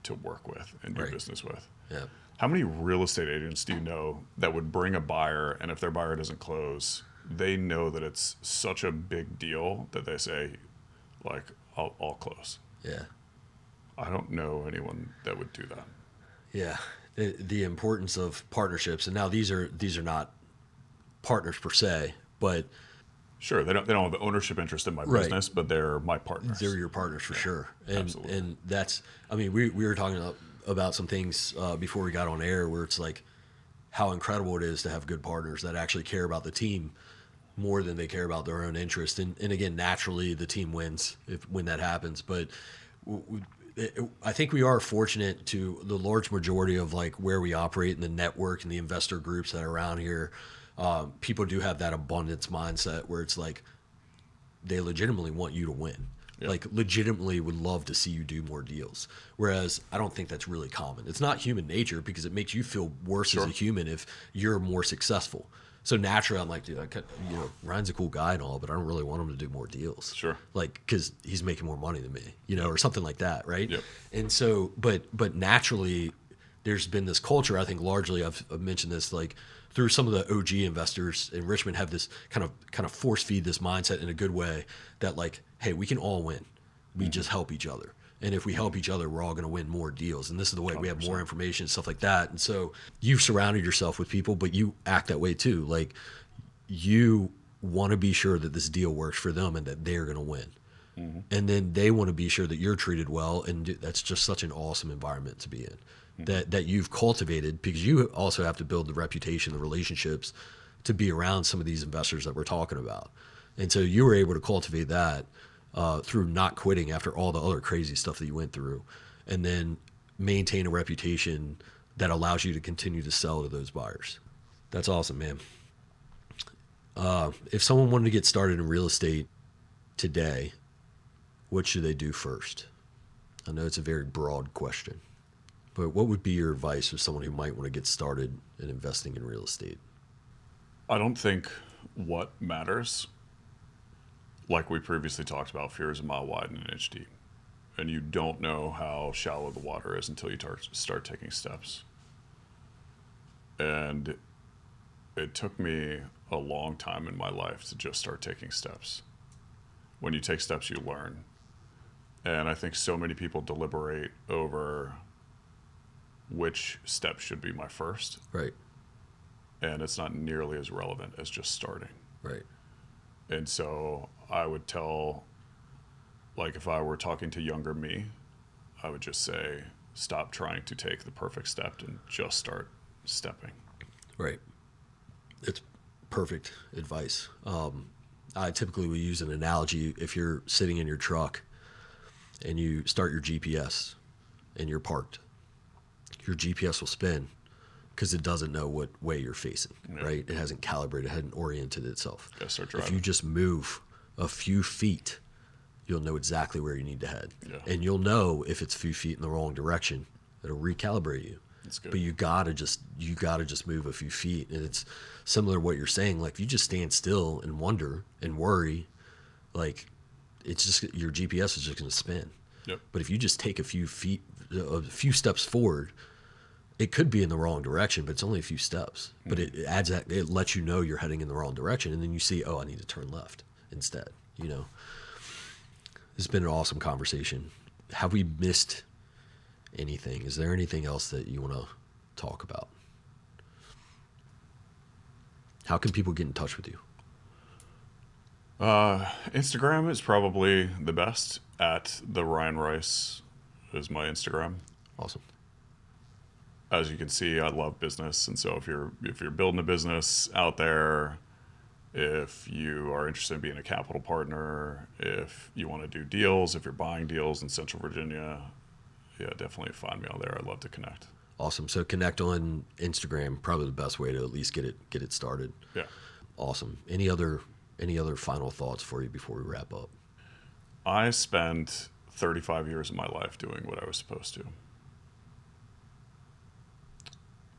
to work with and do business with. Yeah. How many real estate agents do you know that would bring a buyer, and if their buyer doesn't close, they know that it's such a big deal that they say, like, I'll close. Yeah. I don't know anyone that would do that. Yeah. The importance of partnerships, and now these are not partners per se, but Sure, they don't have the ownership interest in my business, but they're my partners. they're your partners for sure. And absolutely. and that's, I mean, we were talking about some things before we got on air where it's like how incredible it is to have good partners that actually care about the team more than they care about their own interest. And again, naturally the team wins when that happens. But I think we are fortunate to the large majority of like where we operate in the network and the investor groups that are around here. People do have that abundance mindset where it's like they legitimately want you to win. Yep. Like legitimately would love to see you do more deals. Whereas I don't think that's really common. It's not human nature because it makes you feel worse as a human if you're more successful. So naturally I'm like, dude, Ryan's a cool guy and all, but I don't really want him to do more deals. Sure. Like, cause he's making more money than me, or something like that. Right. Yep. And so, but naturally there's been this culture, I think largely I've mentioned this, like through some of the OG investors in Richmond have this kind of force feed this mindset in a good way that like, hey, we can all win. We just help each other. And if we help each other, we're all going to win more deals. And this is the way 100%. We have more information and stuff like that. And so you've surrounded yourself with people, but you act that way too. Like you want to be sure that this deal works for them and that they're going to win. Mm-hmm. And then they want to be sure that you're treated well. And that's just such an awesome environment to be in. That you've cultivated, because you also have to build the reputation, the relationships to be around some of these investors that we're talking about. And so you were able to cultivate that through not quitting after all the other crazy stuff that you went through, and then maintain a reputation that allows you to continue to sell to those buyers. That's awesome, man. If someone wanted to get started in real estate today, what should they do first? I know it's a very broad question. But what would be your advice for someone who might want to get started in investing in real estate? I don't think what matters, like we previously talked about, fear is a mile wide and an inch deep. And you don't know how shallow the water is until you start taking steps. And it took me a long time in my life to just start taking steps. When you take steps, you learn. And I think so many people deliberate over which step should be my first. Right. And it's not nearly as relevant as just starting. Right. And so I would tell, like if I were talking to younger me, I would just say, stop trying to take the perfect step and just start stepping. Right. It's perfect advice. I typically will use an analogy. If you're sitting in your truck and you start your GPS and you're parked, your GPS will spin because it doesn't know what way you're facing, right? It hasn't calibrated, it hasn't oriented itself. If you just move a few feet, you'll know exactly where you need to head. Yeah. And you'll know if it's a few feet in the wrong direction, it'll recalibrate you. That's good. But you gotta just move a few feet. And it's similar to what you're saying. Like if you just stand still and wonder and worry, like it's just, your GPS is just gonna spin. Yep. But if you just take a few steps forward, it could be in the wrong direction, but it's only a few steps. Mm-hmm. But it adds that, it lets you know you're heading in the wrong direction, and then you see, oh, I need to turn left instead. This has been an awesome conversation. Have we missed anything? Is there anything else that you want to talk about? How can people get in touch with you? Instagram is probably the best. At the Ryan Rice is my Instagram. Awesome. As you can see, I love business, and so if you're building a business out there, if you are interested in being a capital partner, if you want to do deals, if you're buying deals in Central Virginia, yeah, definitely find me on there. I'd love to connect. Awesome. So connect on Instagram, probably the best way to at least get it started. Yeah. Awesome. Any other final thoughts for you before we wrap up? I spent 35 years of my life doing what I was supposed to.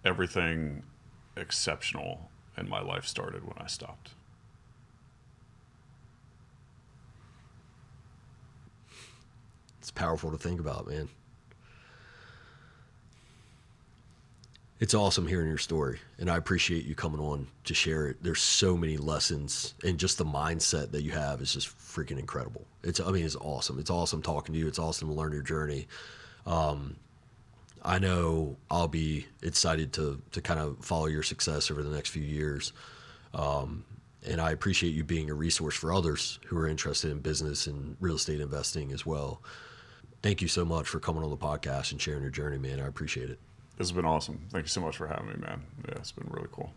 Everything exceptional in my life started when I stopped. It's powerful to think about, man. It's awesome hearing your story, and I appreciate you coming on to share it. There's so many lessons, and just the mindset that you have is just freaking incredible. It's awesome. It's awesome talking to you. It's awesome to learn your journey. I know I'll be excited to kind of follow your success over the next few years. And I appreciate you being a resource for others who are interested in business and real estate investing as well. Thank you so much for coming on the podcast and sharing your journey, man. I appreciate it. This has been awesome. Thank you so much for having me, man. Yeah, it's been really cool.